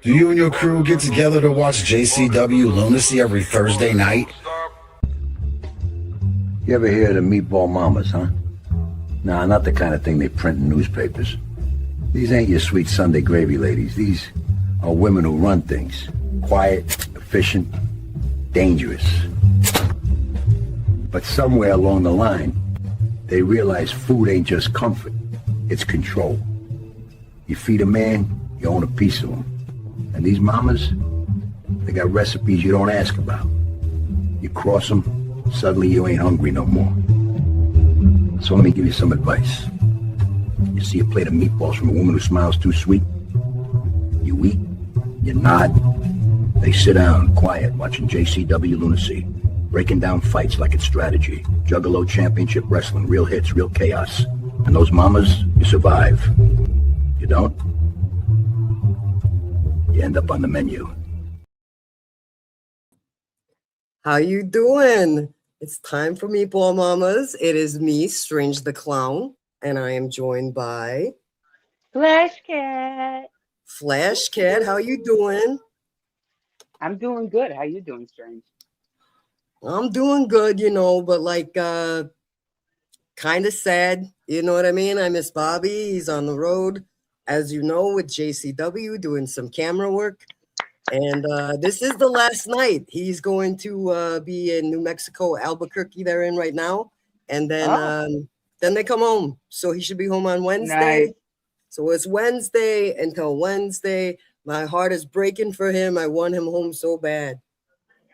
Do you and your crew get together to watch JCW Lunacy every Thursday night? You ever hear of the Meatball Mamas, huh? Nah, not the kind of thing they print in newspapers. These ain't your sweet Sunday gravy ladies. These are women who run things. Quiet, efficient, dangerous. But somewhere along the line, they realize food ain't just comfort, it's control. You feed a man, you own a piece of him. And these mamas, they got recipes you don't ask about. You cross them, suddenly you ain't hungry no more. So let me give you some advice. You see a plate of meatballs from a woman who smiles too sweet? You eat, you nod. They sit down, quiet, watching JCW Lunacy, breaking down fights like it's strategy. Juggalo championship wrestling, real hits, real chaos. And those mamas, you survive. You don't? You end up on the menu. How you doing? It's time for Meatball Mamas. It is me, Strange the Clown, and I am joined by Flashcat. Flashcat. How you doing? I'm doing good. How you doing, Strange? I'm doing good, but kind of sad. You know what I mean? I miss Bobby. He's on the road, as you know, with JCW doing some camera work. And this is the last night. He's going to be in New Mexico, Albuquerque. They're in right now, and then they come home. So he should be home on Wednesday. Nice. So it's Wednesday until Wednesday. My heart is breaking for him. I want him home so bad.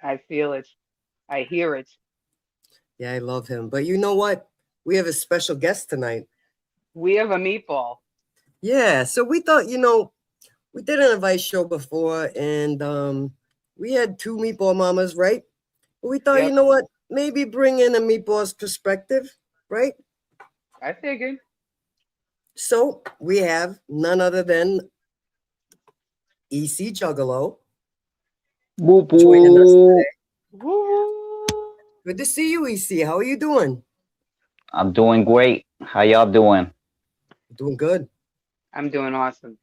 I feel it. I hear it. Yeah, I love him. But you know what? We have a special guest tonight. We have a meatball. Yeah. So we thought, we did an advice show before, and we had two Meatball Mamas, right? But we thought, you know what? Maybe bring in a Meatball's perspective, right? I figured. So we have none other than EC Juggalo joining us today. Woo. Good to see you, EC. How are you doing? I'm doing great. How y'all doing? Doing good. I'm doing awesome.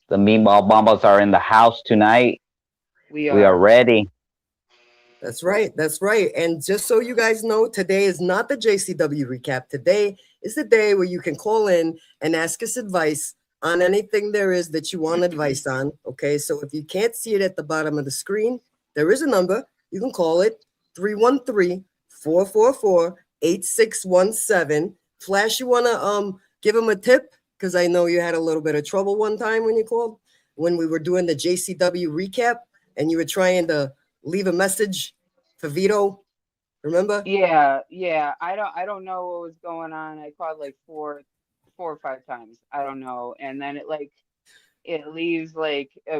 The Meatball Bombers are in the house tonight. We We are ready. That's right. That's right. And just so you guys know, today is not the JCW recap. Today is the day where you can call in and ask us advice on anything there is that you want advice on. Okay. So if you can't see it at the bottom of the screen, there is a number. You can call it 313-444-8617. Flash, you want to give them a tip? Because I know you had a little bit of trouble one time when you called, when we were doing the JCW recap, and you were trying to leave a message for Vito. Remember? Yeah. I don't know what was going on. I called like four or five times. I don't know. And then it leaves it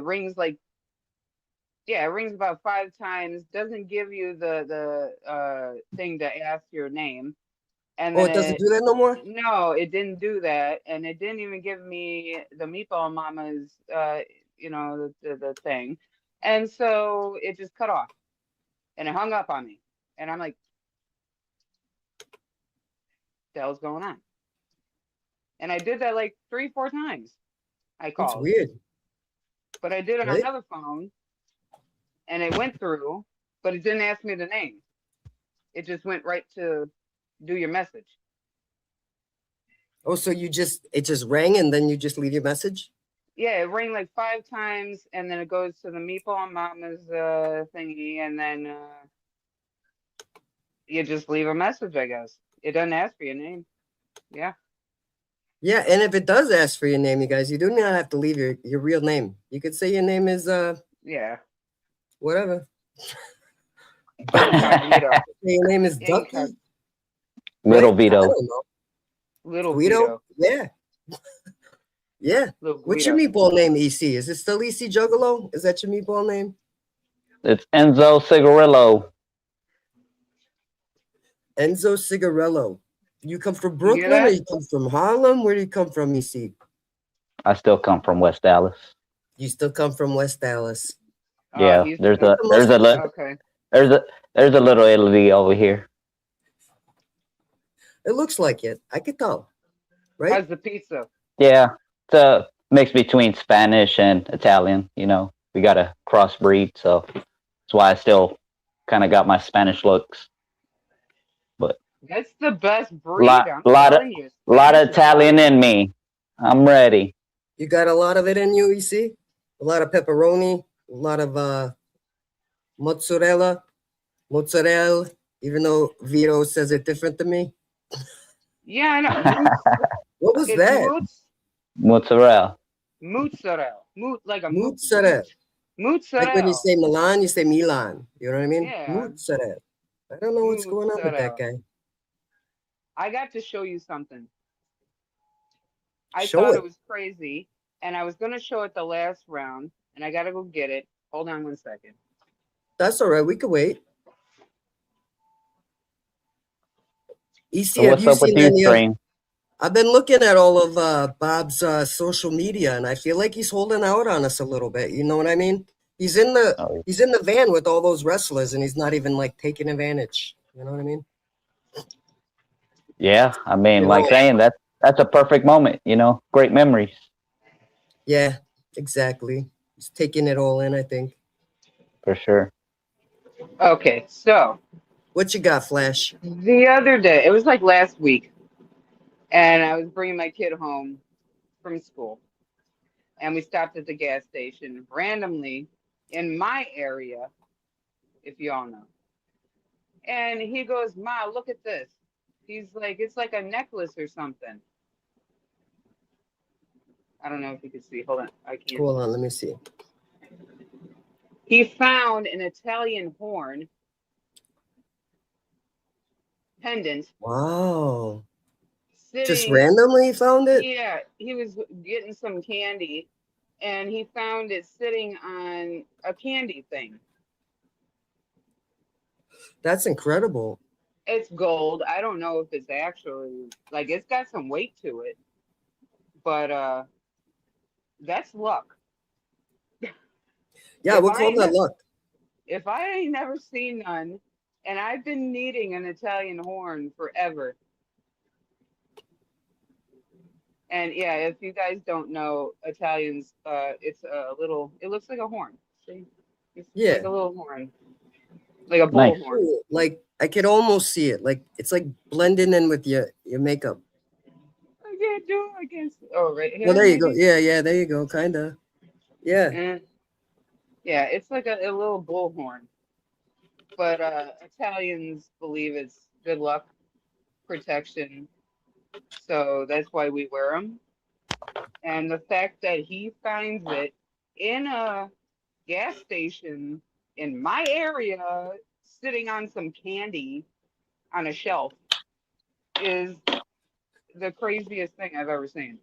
rings it rings about 5 times. Doesn't give you the thing to ask your name. And then it doesn't do that no more? No, it didn't do that. And it didn't even give me the Meatball Mama's, the thing. And so it just cut off. And it hung up on me. And I'm like, the hell's going on? And I did that like 3-4 times. I called. That's weird. But I did it on Right? another phone. And it went through. But it didn't ask me the name. It just went right to do your message. Oh, so it just rang and then you just leave your message? Yeah, it rang like 5 times, and then it goes to the Meatball Mama's thingy, and then you just leave a message, I guess. It doesn't ask for your name. Yeah. Yeah, and if it does ask for your name, you guys, you do not have to leave your real name. You could say your name is whatever. Your name is Ducky. Little Right? Vito. I don't know. Little Guido? Yeah. Yeah. What's your meatball name, EC? Is it still EC Juggalo? Is that your meatball name? It's Enzo Cigarillo. Enzo Cigarello. You come from Brooklyn or you come from Harlem? Where do you come from, EC? I still come from West Dallas. You still come from West Dallas. Yeah, there's a little Italy over here. It looks like it. I could tell. Right? How's the pizza? Yeah, mix between Spanish and Italian. You know, we got a crossbreed, so that's why I still kind of got my Spanish looks. But That's the best breed. I'm lot of telling you. lot Spanish of Italian Italian. in me. I'm ready. You got a lot of it in you, EC? A lot of pepperoni, a lot of mozzarella, even though Vito says it different to me. Yeah, I know. Moots. What was It's that? Mozzarella. Mozzarella. Like a Mozzarella. Like when you Mozzarella. say Milan, you say Milan. You know what I mean? Yeah. Mozzarella. I don't know what's going on with that guy. I got to show you something. I Show thought it. it was crazy, and I was going to show it the last round, and I got to go get it. Hold on 1 second. That's all right. We could wait. EC, So have what's you up with seen you, any of? Train? I've been looking at all of Bob's social media, and I feel like he's holding out on us a little bit. You know what I mean? He's in the Oh, van with all those wrestlers, and he's not even like taking advantage. You know what I mean? yeah, I mean, You like know, saying that's a perfect moment. You know, great memories. yeah, exactly. He's taking it all in, I think. For sure. Okay, so What you got, Flash? the other day, it was like last week, and I was bringing my kid home from school, and we stopped at the gas station randomly in my area, if you all know. And he goes, "Ma, look at this." He's like, "It's like a necklace or something." I don't know if you can see. Hold on, I can't. Hold on, let me see. He found an Italian horn pendant Wow. Just sitting. randomly found it? Yeah, he was getting some candy, and he found it sitting on a candy thing. That's incredible. It's gold. I don't know if it's actually like it's got some weight to it, but that's luck. Yeah, If we'll I call ain't that never, luck. if I ain't never seen none, and I've been needing an Italian horn forever. And yeah, if you guys don't know Italians, it's a little. It looks like a horn. See, it's Yeah. like a little horn, like a bull Nice. horn. Ooh, like I could almost see it. Like it's like blending in with your makeup. I can't do it. I can't. Oh, right here. Well, there you go. Maybe? Yeah, there you go. Kinda. Yeah. Yeah, it's like a little bullhorn. But Italians believe it's good luck, protection. So that's why we wear them. And the fact that he finds it in a gas station in my area, sitting on some candy on a shelf, is the craziest thing I've ever seen.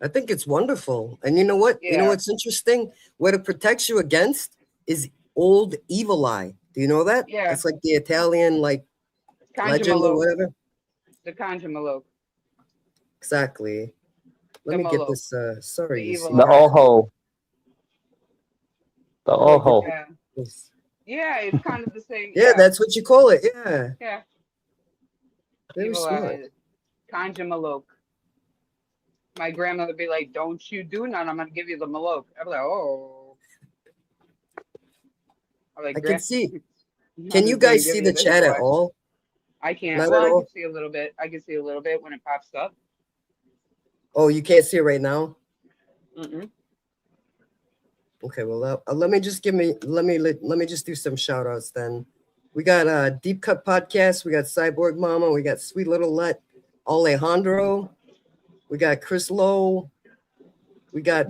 I think it's wonderful. And you know what? You know Yeah. what's interesting? What it protects you against is old evil eye. Do you know that? Yeah. It's like the Italian like legend or Conjamalo. whatever. The Conjamalo. Exactly. Let The me get Molo. this sorry, The you evil see The that? ojo. The Let me get ojo. Yeah. this. Yeah, it's kind of the same. Yeah, that's what you call it. Yeah. Yeah. Very Evil smart. eye. Conjamaloke. My grandma would be like, "Don't you do none. I'm gonna give you the maloke." I'm like, "Oh." I'm like, I can see. I'm Can you just gonna guys give see you the this chat at boy. all? I can't. Not Well, at I all. can see a little bit. I can see a little bit when it pops up. Oh, you can't see it right now? Mm-mm. Okay, well, let me just let me just do some shout outs then. We got Deep Cut Podcast, we got Cyborg Mama, we got Sweet Little Let, Alejandro, we got Chris Lowe, we got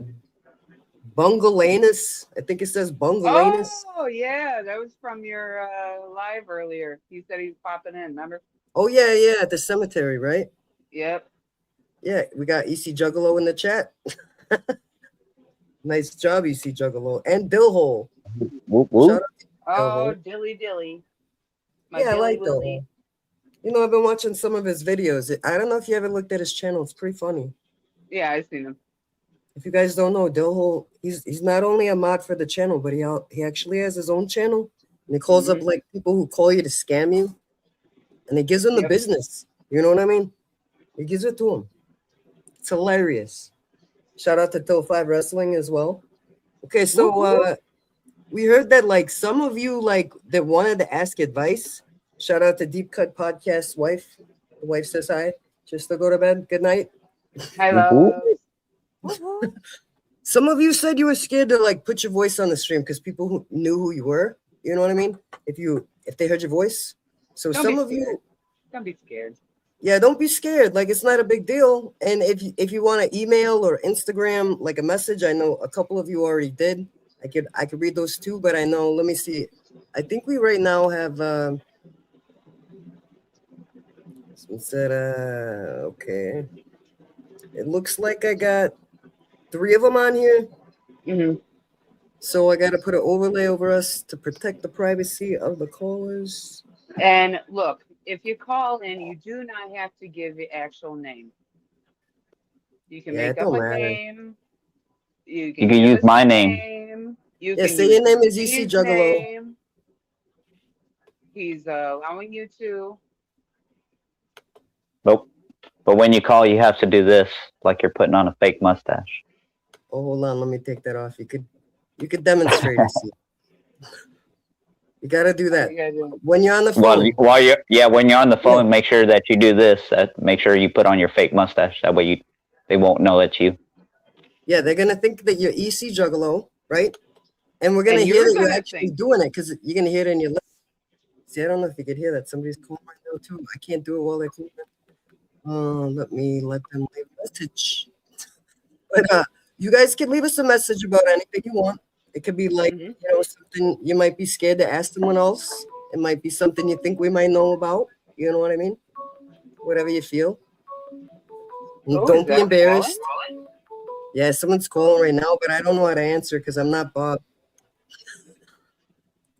Bungalanus. I think it says Bungalanus. Oh yeah, that was from your live earlier. He said he's popping in. Remember? Oh yeah, at the cemetery, right? Yep. Yeah, we got EC Juggalo in the chat. Nice job, EC Juggalo. And Bill Hole. Whoop, whoop. Shout out to Bill Oh, Hole. dilly. My Yeah, I Billy like Bill Willy. Hole. You know, I've been watching some of his videos. I don't know if you ever looked at his channel. It's pretty funny. Yeah, I've seen him. If you guys don't know, Dilhole, he's not only a mod for the channel, but he actually has his own channel. And he calls up like people who call you to scam you. And he gives them the business. You know what I mean? He gives it to them. It's hilarious. Shout out to Till 5 Wrestling as well. Okay, so we heard that like some of you like that wanted to ask advice. Shout out to Deep Cut Podcast's wife. The wife says hi. Just to go to bed. Good night. Hello. Some of you said you were scared to like put your voice on the stream because people who knew who you were. You know what I mean? If they heard your voice. So Don't some be of you, scared. Don't be scared. yeah, don't be scared. Like it's not a big deal. And if you want to email or Instagram like a message, I know a couple of you already did. I could read those too, but I know. Let me see. I think we right now have. Someone said, okay. It looks like I got 3 of them on here. Mm-hmm. So I got to put an overlay over us to protect the privacy of the callers. And look, if you call in, you do not have to give the actual name. You can make up a name. You can use us my a name. You Yeah, can say use your name is EC his Juggalo. name. He's allowing you to. Nope. But when you call, you have to do this, like you're putting on a fake mustache. Oh, hold on. Let me take that off. You could demonstrate it. See. You got to do that. When you're on the phone. When you're on the phone, make sure that you do this. Make sure you put on your fake mustache. That way they won't know it's you. Yeah, they're going to think that you're EC Juggalo, right? And we're going to hear that you're actually doing it because you're going to hear it in your lips. See, I don't know if you could hear that. Somebody's calling right now, too. I can't do it while they're calling. Let me let them leave a message. But you guys can leave us a message about anything you want. It could be like, something you might be scared to ask someone else. It might be something you think we might know about. You know what I mean? Whatever you feel. And don't be embarrassed. Yeah, someone's calling right now, but I don't know how to answer because I'm not Bob.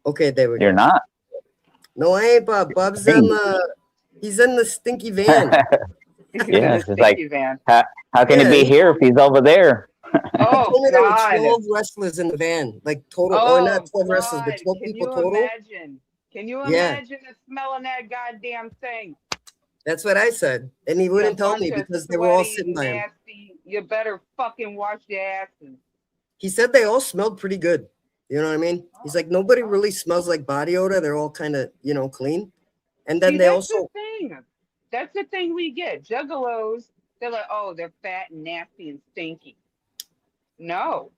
Okay, there we go. You're not? No, I ain't Bob. Bob's he's in the stinky van. Yeah, it's like, how can he be here if he's over there? Oh, told me God. there were 12 wrestlers in the van, like total, or not 12 wrestlers, but 12 people total. Can you imagine smelling that goddamn thing? That's what I said, and he wouldn't tell me because they were all sitting by him. You better fucking wash your asses. He said they all smelled pretty good. You know what I mean? He's like, nobody really smells like body odor. They're all kind of, clean. And then that's the thing. That's the thing we get. Juggalos, they're like, oh, they're fat and nasty and stinky. No.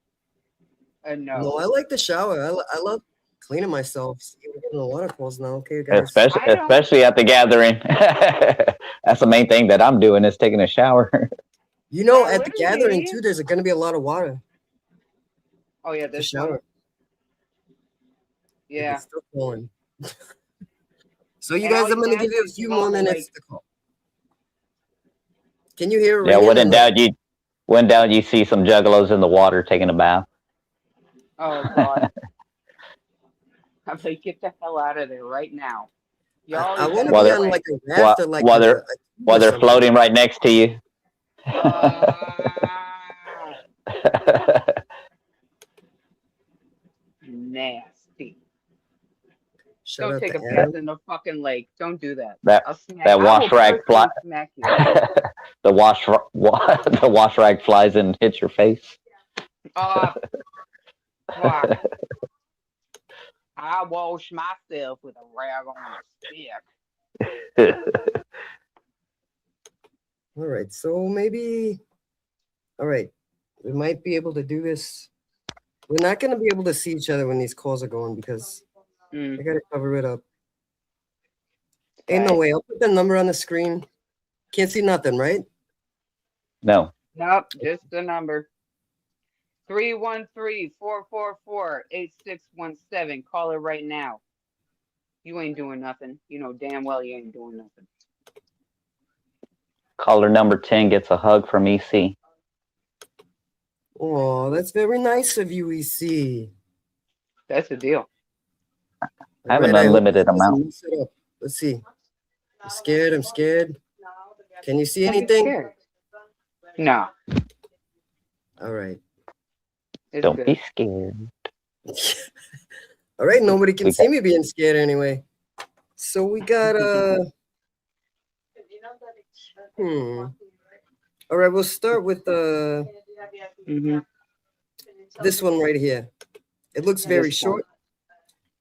No, I like the shower. I love cleaning myself. See, we're getting a lot of calls now. Okay, guys. Especially at the gathering. That's the main thing that I'm doing is taking a shower. At the gathering too, there's going to be a lot of water. Oh yeah, there's shower. Yeah. It's still calling. So you guys, I'm going to give you a few more minutes to call. Can you hear? Yeah, when in doubt, you see some juggalos in the water taking a bath. Oh God. I'm like, get the hell out of there right now. I want to be on like a raft or like while they're floating right next to you. Nasty. Shout Don't take a Adam. piss in the fucking lake. Don't do that. That wash rag fly. The wash rag flies and hits your face. Fuck. I wash myself with a rag on a stick. All right, so maybe. All right, we might be able to do this. We're not going to be able to see each other when these calls are going because I got to cover it up. Ain't no way. I'll put the number on the screen. Can't see nothing, right? No. Nope, just the number. 313-444-8617. Call it right now. You ain't doing nothing. You know damn well you ain't doing nothing. Caller number 10 gets a hug from EC. Oh, that's very nice of you, EC. That's the deal. I have an unlimited amount. Let's see. I'm scared. Can you see anything? No. All right. Don't be scared. All right, nobody can see me being scared anyway. So we got all right, we'll start with Mm-hmm. This one right here. It looks very This one. short.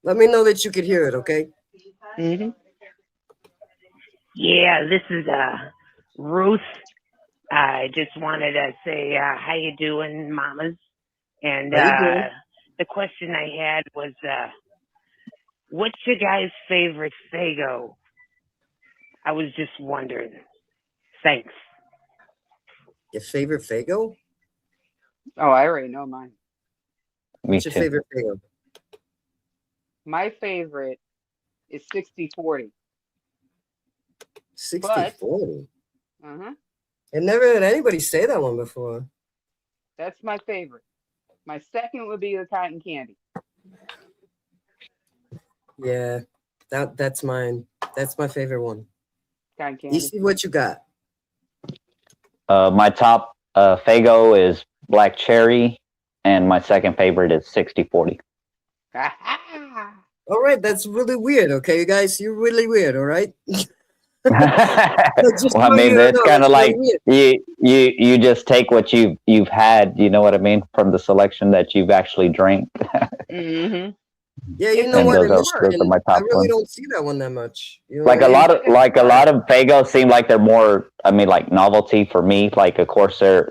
Let me know that you could hear it, okay? Mm-hmm. Yeah, this is Ruth. I just wanted to say how you doing, mamas? And How you doing? the question I had was, what's your guys' favorite Fago? I was just wondering. Thanks. Your favorite Fago? Oh, I already know mine. Me What's your too. favorite Fago? My favorite is 60/40. 60/40. Uh-huh. I never heard anybody say that one before. That's my favorite. My second would be the cotton candy. Yeah, that's mine. That's my favorite one. Cotton You candy. see what you got? My top Fago is black cherry, and my second favorite is 60/40. All right, that's really weird. Okay, you guys, you're really weird. All right. Well, Just I so mean, you that's know, kind of that's like really weird. you just take what you've had, you know what I mean, from the selection that you've actually drank. Mm-hmm. Yeah, you It's know a And what? those In are Michigan, my I top really ones. don't see that one that much. You know Like what I mean? a lot of Fagos seem like they're more, I mean, like novelty for me. Like, of course, they're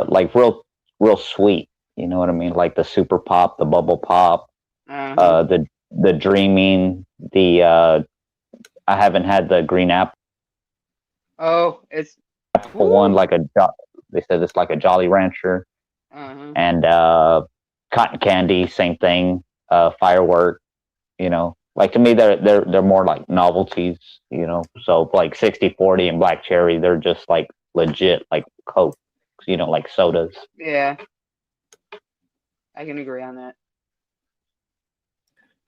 like real sweet. You know what I mean? Like the super pop, the bubble pop, Uh-huh. the dreaming, the I haven't had the green apple Oh, it's one, woo. like they said it's like a Jolly Rancher, Uh-huh. and cotton candy, same thing. Firework, you know, like to me they're more like novelties, you know. So like 60/40 and black cherry, they're just like legit like Coke, you know, like sodas. Yeah, I can agree on that.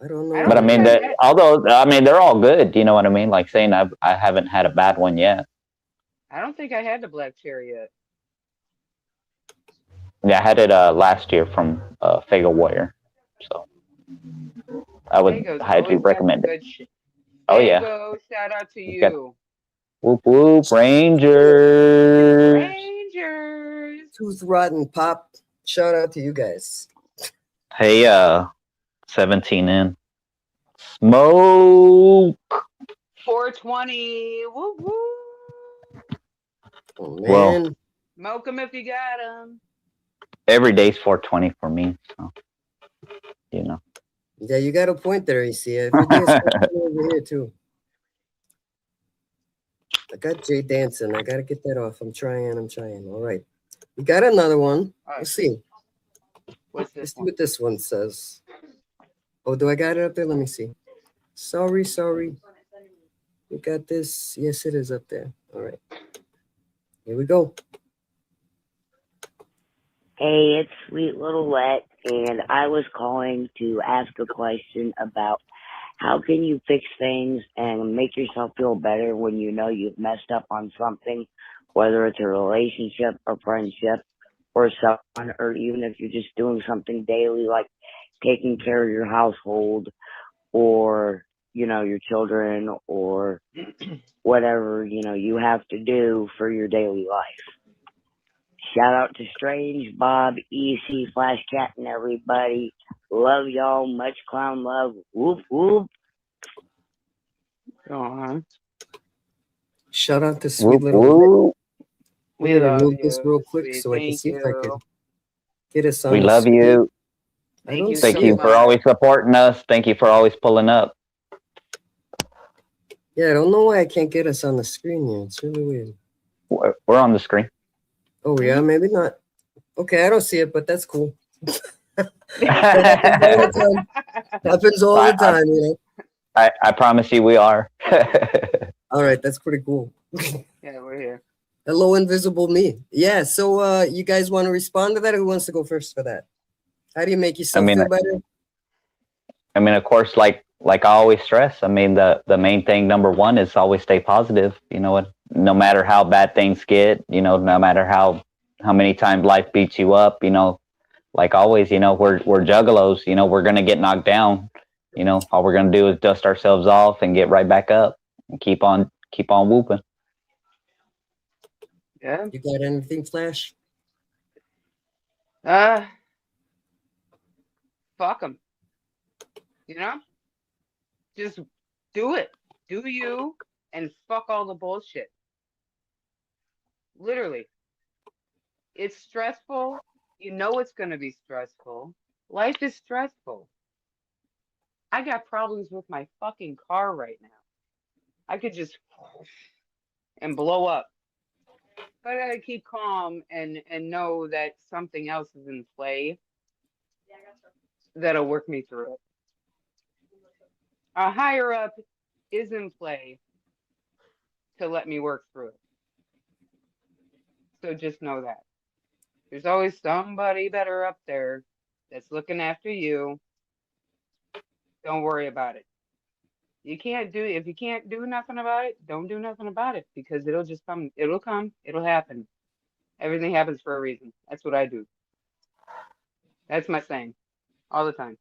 I don't know. I But don't I think mean, I've had. although I mean they're all good, you know what I mean. Like saying I haven't had a bad one yet. I don't think I had the black cherry yet. Yeah, I had it last year from Fago Warrior, so I would Fago's highly always got some recommend it. good shit. Oh yeah, Fago, shout out to it's got you. whoop whoop Rangers. Rangers. Tooth rotten pop. Shout out to you guys. Hey, 17 in. Smoke. 420. Woo woo. Oh Well, man. Smoke 'em if you got 'em. every day's 420 for me, so you know. Yeah, you got a point there, EC. Every day is over here too. I got Jay dancing. I gotta get that off. I'm trying. All right. We got another one. All right, Let's see. what's Let's this see one? what this one says. Oh, do I got it up there? Let me see. Sorry. We got this. Yes, it is up there. All right. Here we go. Hey, it's Sweet Little Wet, and I was calling to ask a question about how can you fix things and make yourself feel better when you know you've messed up on something, whether it's a relationship, a friendship, or someone, or even if you're just doing something daily like taking care of your household or, you know, your children or whatever, you know, you have to do for your daily life. Shout out to Strange, Bob, EC, Flashcat, and everybody. Love y'all. Much clown love. Whoop, whoop. Uh-huh. Shout out to Sweet Whoop Little Wit. whoop. We We gotta love remove this you, real quick sweet. so I can Thank see if I can you. get us on We the love screen. you. I Thank don't you see Thank so you it. for much. always supporting us. Thank you for always pulling up. Yeah, I don't know why I can't get us on the screen here. It's really weird. We're on the screen. Oh yeah, Mhm. maybe not. Okay, I don't see it, but that's cool. That happens all the time. Happens all the time, you know. I promise you we are. All right, that's pretty cool. Yeah, we're here. Hello, invisible me. Yeah, so you guys want to respond to that? Or who wants to go first for that? How do you make yourself mean, feel better? I mean, of course, like I always stress, I mean, the main thing, number one, is always stay positive. You know what? No matter how bad things get, you know, no matter how many times life beats you up, you know, like always, you know, we're juggalos. You know, we're gonna get knocked down. You know, all we're gonna do is dust ourselves off and get right back up and keep on whooping. Yeah. You got anything, Flash? Uh, fuck them. You know, just do it. Do you and fuck all the bullshit. Literally, it's stressful. You know it's gonna be stressful. Life is stressful. I got problems with my fucking car right now. I could just and blow up. But I gotta keep calm and know that something else is in play that'll work me through it. A higher up is in play to let me work through it. So just know that. There's always somebody better up there that's looking after you. Don't worry about it. If you can't do nothing about it, don't do nothing about it because it'll just come. It'll come. It'll happen. Everything happens for a reason. That's what I do. That's my saying all the time.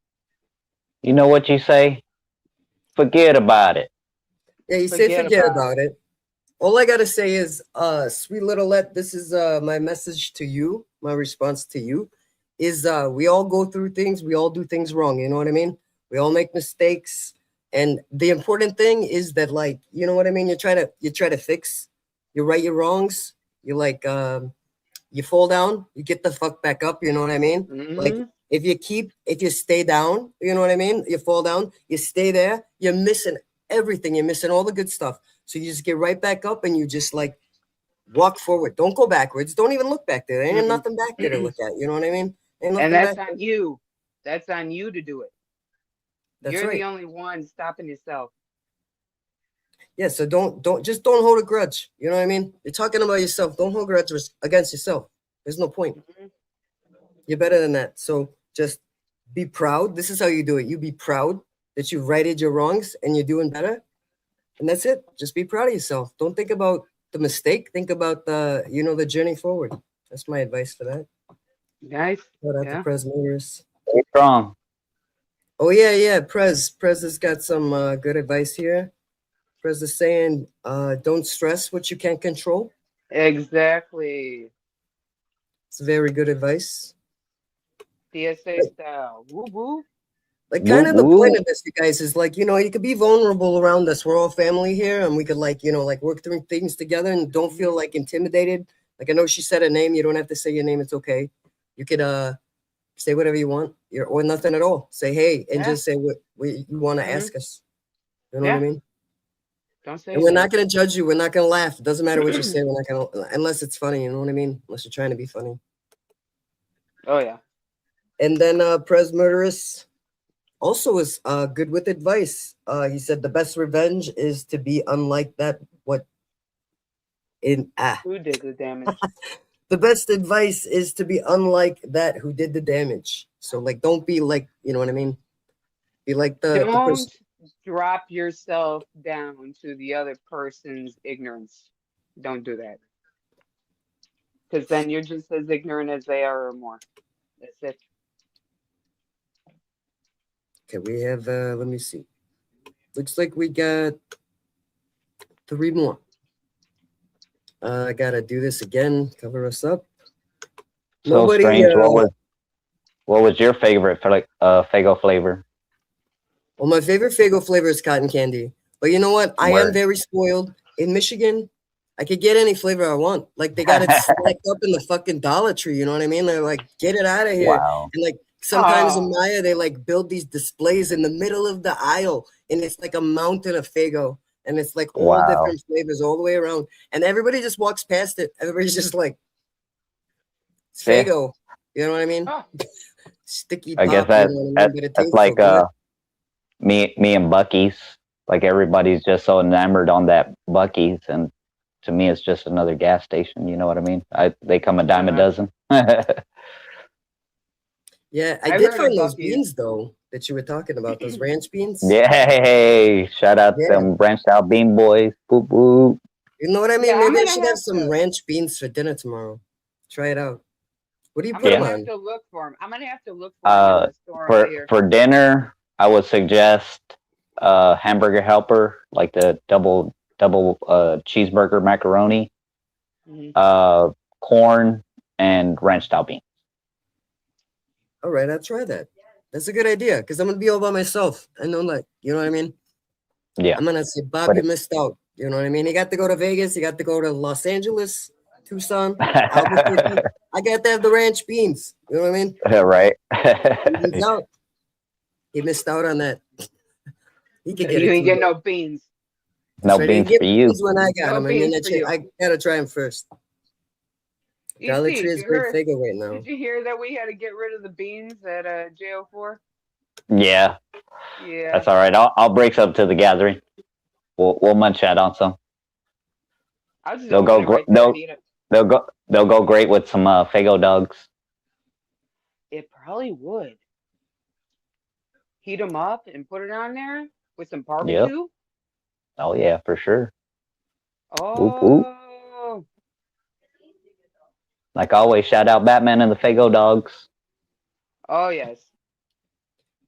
You know what you say? Forget about it. Yeah, you say forget about it. All I gotta say is, sweet little let, this is my message to you, my response to you is we all go through things, we all do things wrong, you know what I mean? We all make mistakes. And the important thing is that, like, you know what I mean? You try to fix, you right your wrongs, you like you fall down, you get the fuck back up, you know what I mean? Like if you stay down, you know what I mean? You fall down, you stay there, you're missing everything, you're missing all the good stuff. So you just get right back up and you just like walk forward. Don't go backwards. Don't even look back there. There ain't nothing back there to look at. You know what I mean? And that's on you. That's on you to do it. You're right. the only one stopping yourself. Yeah, so don't hold a grudge. You know what I mean? You're talking about yourself. Don't hold a grudge against yourself. There's no point. You're better than that. So just be proud. This is how you do it. You be proud that you've righted your wrongs and you're doing better. And that's it. Just be proud of yourself. Don't think about the mistake. Think about the journey forward. That's my advice for that. Nice. Shout out to Prez Motors. Stay strong. Oh yeah. Prez has got some good advice here. Prez is saying, don't stress what you can't control. Exactly. It's very good advice. PSA style. Woo woo. Like kind of the point of this, you guys, is like, you could be vulnerable around us. We're all family here and we could like work through things together and don't feel like intimidated. Like I know she said a name. You don't have to say your name. It's okay. You could say whatever you want or nothing at all. Say, hey, and just say what you want to ask us. You know what I mean? Don't say and we're not going to judge you. We're not going to laugh. It doesn't matter what you say. We're not going to, unless it's funny. You know what I mean? Unless you're trying to be funny. Oh, yeah. And then Prez Murderous also is good with advice. He said the best revenge is to be unlike that. Who did the damage? The best advice is to be unlike that who did the damage. So like, don't be like, you know what I mean? Be like the person. Drop yourself down to the other person's ignorance. Don't do that. Because then you're just as ignorant as they are or more. That's it. Okay, we have, let me see. Looks like we got 3 more. I got to do this again. Cover us up. So Nobody, strange. What was your favorite Faygo flavor? Well, my favorite Faygo flavor is cotton candy. But you know what? I am very spoiled. In Michigan, I could get any flavor I want. Like, they got it stacked up in the fucking Dollar Tree. You know what I mean? They're like, get it out of here. Wow. And, like, sometimes in Maya, they, like, build these displays in the middle of the aisle. And it's like a mountain of Faygo. And it's, like, all different flavors all the way around. And everybody just walks past it. Everybody's just like, it's Faygo. You know what I mean? Sticky pop. I guess that's like me and Buc-ee's. Like everybody's just so enamored on that Buc-ee's, and to me, it's just another gas station. You know what I mean? They come a dime a dozen. Yeah, I did find those beans though that you were talking about. Those ranch beans. Yeah, hey, shout out to them branched out bean boys. Boop boop. You know what I mean? Maybe I should have some ranch beans for dinner tomorrow. Try it out. What do you put them on? I'm gonna have to look for them. I'm gonna have to look for them in the store for dinner. I would suggest hamburger helper, like the double cheeseburger macaroni, corn, and ranch out beans. All right, I'll try that. That's a good idea because I'm gonna be all by myself. I know, like, you know what I mean. Yeah, I'm gonna say, Bob, but you missed out. You know what I mean? He got to go to Vegas. He got to go to Los Angeles, Tucson, Albuquerque. I got to have the ranch beans. You know what I mean? right. He missed out. He missed out on that. He could get You it ain't too. get no beans. No So I beans didn't get for you. beans when I got No him. I mean, beans for you. I gotta try him first. Dollar EC, Tree is great figure right now. did you hear that we had to get rid of the beans at JO4? Yeah, Yeah. that's all right. I'll break some to the gathering. We'll munch out on some. I'll just They'll open go it gr- right there and eat it. they'll go great with some Fago dogs. It probably would. Heat them up and put it on there with some barbecue. Oh yeah, for sure. Whoop, whoop. Oh, Like always, shout out Batman and the Fago dogs. oh yes.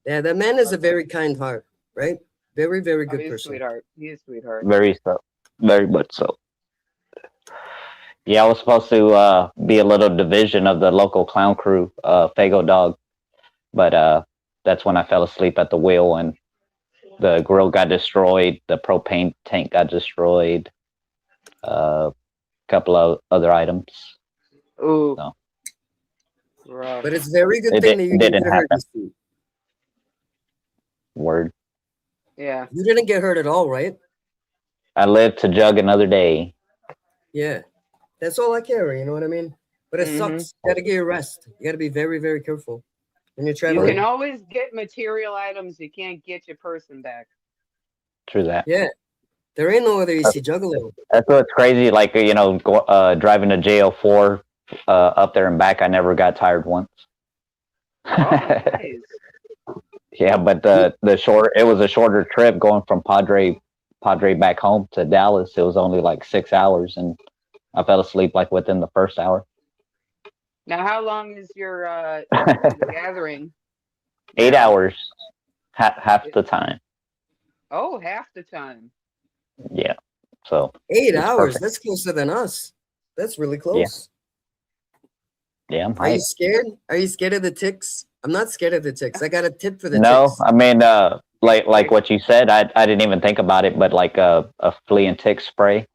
Yeah, that man is a very kind heart, right? Very, very Oh, good he's a person. sweetheart. He's a sweetheart. Very so, very much so. Yeah, I was supposed to be a little division of the local clown crew, Fago dog, but that's when I fell asleep at the wheel and the grill got destroyed, the propane tank got destroyed, a couple of other items. Ooh. No. Rough. But it's a very good It thing that you didn't didn't get hurt. happen. Word. Yeah. You didn't get hurt at all, right? I live to jug another day. Yeah. That's all I care, you know what I mean? But it sucks. You gotta get your rest. You gotta be very, very careful when you're You traveling. can always get material items. You can't get your person back. True that. Yeah. There ain't no other EC Juggalo. That's what's crazy. Like, driving to JO4 up there and back, I never got tired once. Oh, nice. Yeah, but it was a shorter trip going from Padre back home to Dallas. It was only like 6 hours, and I fell asleep like within the first hour. Now, how long is your gathering? 8 hours, half the time. Oh, half the time. Yeah, so 8 it's hours. perfect. That's closer than us. That's really close. Yeah, I'm Are you hyped. scared? Are you scared of the ticks? I'm not scared of the ticks. I got a tip for the No, ticks. I mean, like what you said, I didn't even think about it, but like a flea and tick spray,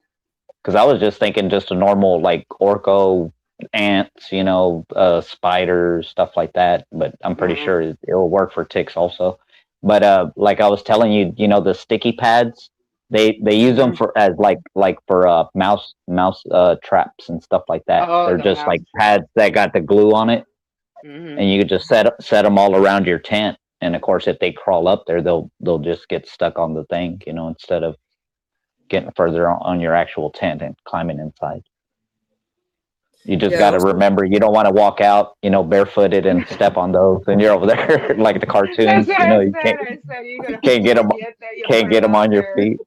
because I was just thinking just a normal like orco, ants, spiders, stuff like that. But I'm pretty sure it'll work for ticks also. But like I was telling you, the sticky pads, they use them for as like for mouse traps and stuff like that. Oh, They're the just mouse like trap. pads that got the glue on it, and you could just set them all around your tent. And of course, if they crawl up there, they'll just get stuck on the thing, instead of getting further on your actual tent and climbing inside. You just got to remember, you don't want to walk out, barefooted and step on those, and you're over there like the cartoons. That's what I You said. I said you gotta can't get them, forget that you put it on your there. feet.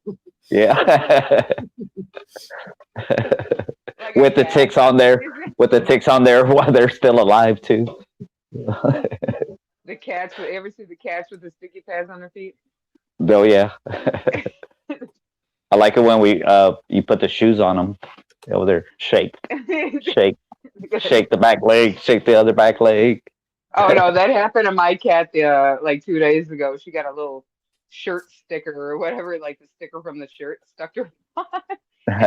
Yeah. Like with the ticks on there, while they're still alive too. The cats. Ever see the cats with the sticky pads on their feet? Oh yeah. I like it when you put the shoes on them. Over there, shake the back leg, shake the other back leg. Oh no, that happened to my cat like 2 days ago. She got a little shirt sticker or whatever, like the sticker from the shirt stuck to her.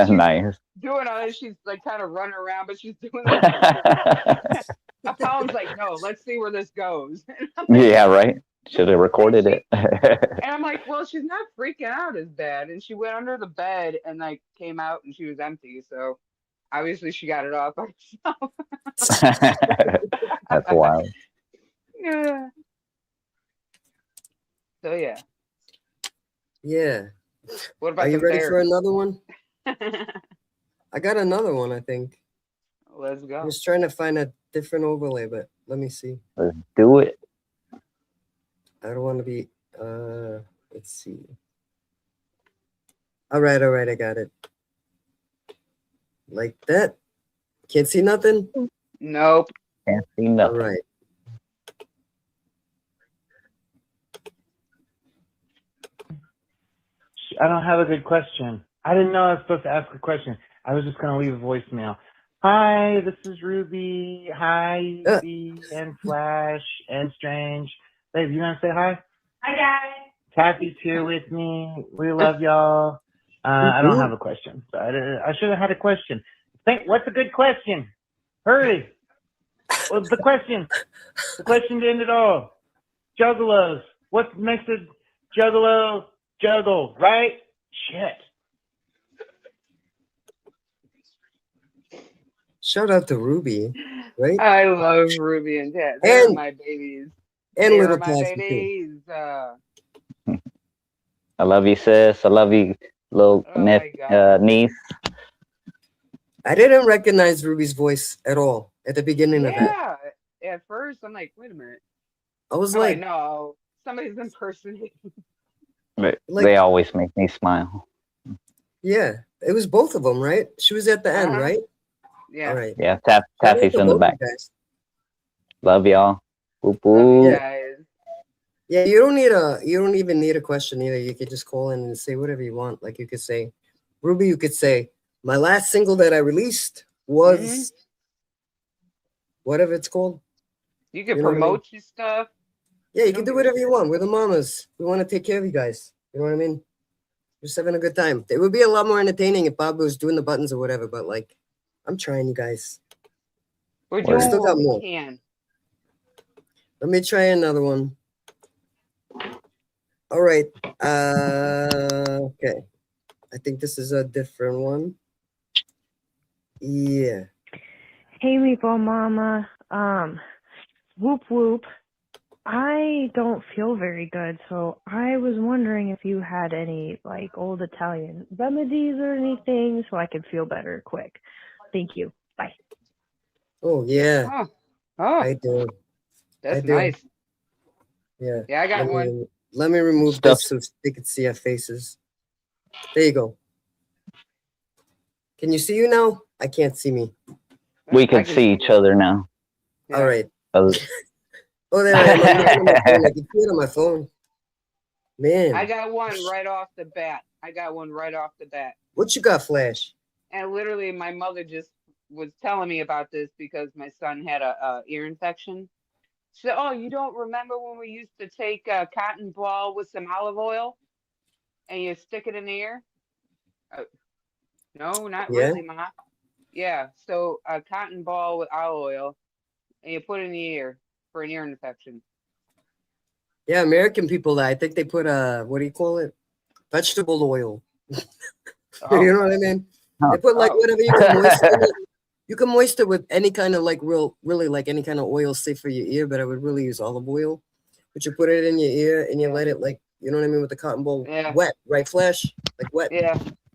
Nice. Doing all this, she's like kind of running around, but she's doing this. Apollon's like, no, let's see where this goes. Yeah, right. Should have recorded it. And I'm like, well, she's not freaking out as bad. And she went under the bed and like came out and she was empty. So obviously she got it off by herself. That's wild. Yeah. So yeah. Yeah. What about Are you the ready ferret? for another one? I got another one, I think. Let's I go. was trying to find a different overlay, but let me see. Let's do it. I don't want to be let's see. All right, I got it. Like that. Can't see nothing? Nope. Can't see All nothing. right. I don't have a good question. I didn't know I was supposed to ask a question. I was just going to leave a voicemail. Hi, this is Ruby. Hi, EC and Flash and Strange. Babe, you want to say hi? Hi, guys. Kathy's here with me. We love y'all. I don't have a question. So I should have had a question. What's a good question? Hurry. What's the question? The question to end it all. Juggalos. What makes a juggalo juggle, right? Shit. Shout out to Ruby, right? I love Ruby and Ted. They're And my babies. and They're Little my Plastic too. babies. I love you, sis. I love you, little Oh my God. niece. I didn't recognize Ruby's voice at all at the beginning of that. Yeah. At first, I'm like, wait a minute. I was I'm like, like, no, somebody's impersonating. They like, always make me smile. yeah, it was both of them, right? She was at the end, Uh-huh. right? Yeah. All right. Yeah, Shout out Taffy's to in the both back. you guys. Love y'all. Boop, Love you boop. guys. Yeah, you don't even need a question either. You could just call in and say whatever you want. Like you could say, Ruby, you could say, my last single that I released was whatever it's called. You can You know what I mean? promote your stuff. Yeah, you Don't can do give a whatever you shit. want. We're the mamas. We want to take care of you guys. You know what I mean? Just having a good time. It would be a lot more entertaining if Bob was doing the buttons or whatever, but like, I'm trying, you guys. We're Word. doing Still got what we more. can. Let me try another one. All right. Okay. I think this is a different one. Yeah. Hey, Meatball Mama. Whoop whoop. I don't feel very good, so I was wondering if you had any like old Italian remedies or anything so I could feel better quick. Thank you. Bye. Oh yeah, Oh, oh, I do. that's I do. nice. Yeah. Yeah, I got one. Let me remove Stuff. this so they can see our faces. There you go. Can you see you now? I can't see me. We I can see each other now. Yeah. All right. Uh, Oh, there I am. I'm looking at my phone. I can see it on my phone. Man, I got one right off the bat. what you got, Flash? And literally, my mother just was telling me about this because my son had a ear infection. She said, "Oh, you don't remember when we used to take a cotton ball with some olive oil and you stick it in the ear?" No, not Yeah. really, Ma. Yeah, so a cotton ball with olive oil and you put it in the ear for an ear infection. Yeah, American people, I think they put what do you call it? Vegetable oil. Oh. You know what I mean? Huh. They put like Oh. whatever you can moisten it. You can moisten it with any kind of like really like any kind of oil safe for your ear, but I would really use olive oil. But you put it in your ear and you let it like, you know what I mean, with the cotton ball Yeah. wet, right, Flash? Like wet.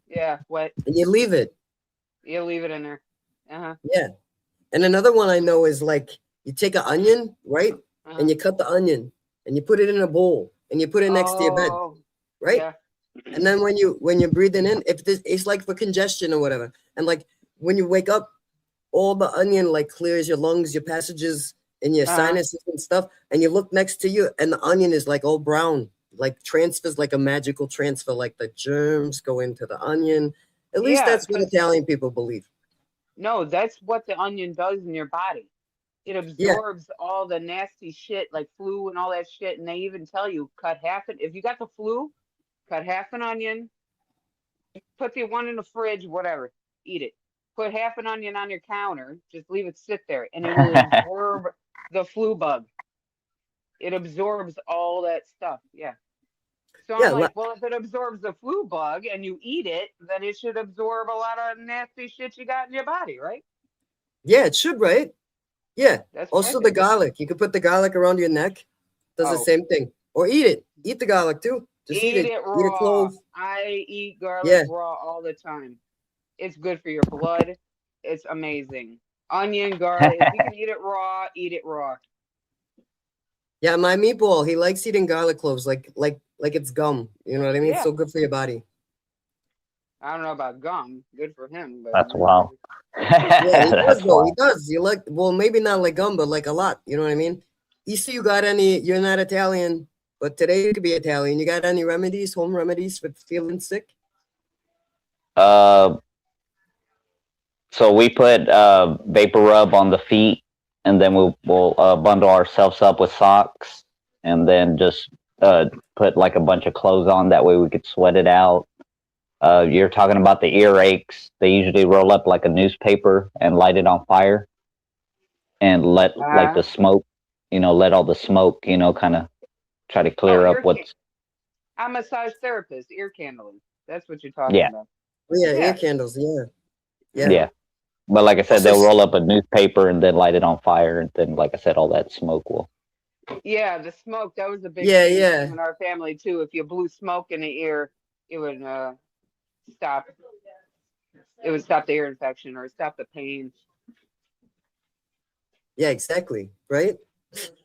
Yeah, wet. And you leave it. You leave it in there. Uh-huh. Yeah. And another one I know is like you take an onion, right? Uh-huh. And you cut the onion and you put it in a bowl and you put it next to your bed, right? Yeah. And then when you're breathing in, if this it's like for congestion or whatever, and like when you wake up, all the onion like clears your lungs, your passages, and your sinuses and stuff. And you look next to you, and the onion is like all brown, like transfers like a magical transfer, like the germs go into the onion. At least Yeah, that's what 'cause- Italian people believe. No, that's what the onion does in your body. It absorbs all the nasty shit like flu and all that shit. And they even tell you cut half it. If you got the flu, cut half an onion, put the one in the fridge, whatever, eat it. Put half an onion on your counter, just leave it sit there, and it will absorb the flu bug. It absorbs all that stuff. Yeah. So Yeah, I'm like, well, if it absorbs the flu bug and you eat it, then it should absorb a lot of nasty shit you got in your body, right? Yeah, it should, right? Yeah. That's Also what I the think. garlic. You could put the garlic around your neck. Does the Oh. same thing. Or eat it. Eat the garlic too. Just eat it. Eat a raw. clove. I eat garlic Yeah. raw all the time. It's good for your blood. It's amazing. Onion, garlic. If you can eat it raw, eat it raw. Yeah, my meatball, he likes eating garlic cloves like it's gum. You know what I mean? Yeah. It's so good for your body. I don't know about gum. Good for him. But That's wild. Yeah, he does That's though. He wild. does. You like well, maybe not like gum, but like a lot. You know what I mean? EC, you got any? You're not Italian, but today you could be Italian. You got any remedies, home remedies for feeling sick? So we put vapor rub on the feet, and then we'll bundle ourselves up with socks, and then just put like a bunch of clothes on. That way we could sweat it out. You're talking about the earaches. They usually roll up like a newspaper and light it on fire, and let like the smoke, let all the smoke, kind of try to clear up what's. I'm a massage therapist. Ear candling. That's what you're talking about. Yeah, Yeah. ear candles. Yeah. But like I said, they'll roll up a newspaper and then light it on fire, and then, like I said, all that smoke will. Yeah, the smoke, that was a big Yeah, thing yeah. in our family too. If you blew smoke in the ear, it would stop. It would stop the ear infection or stop the pain. Yeah, exactly. Right?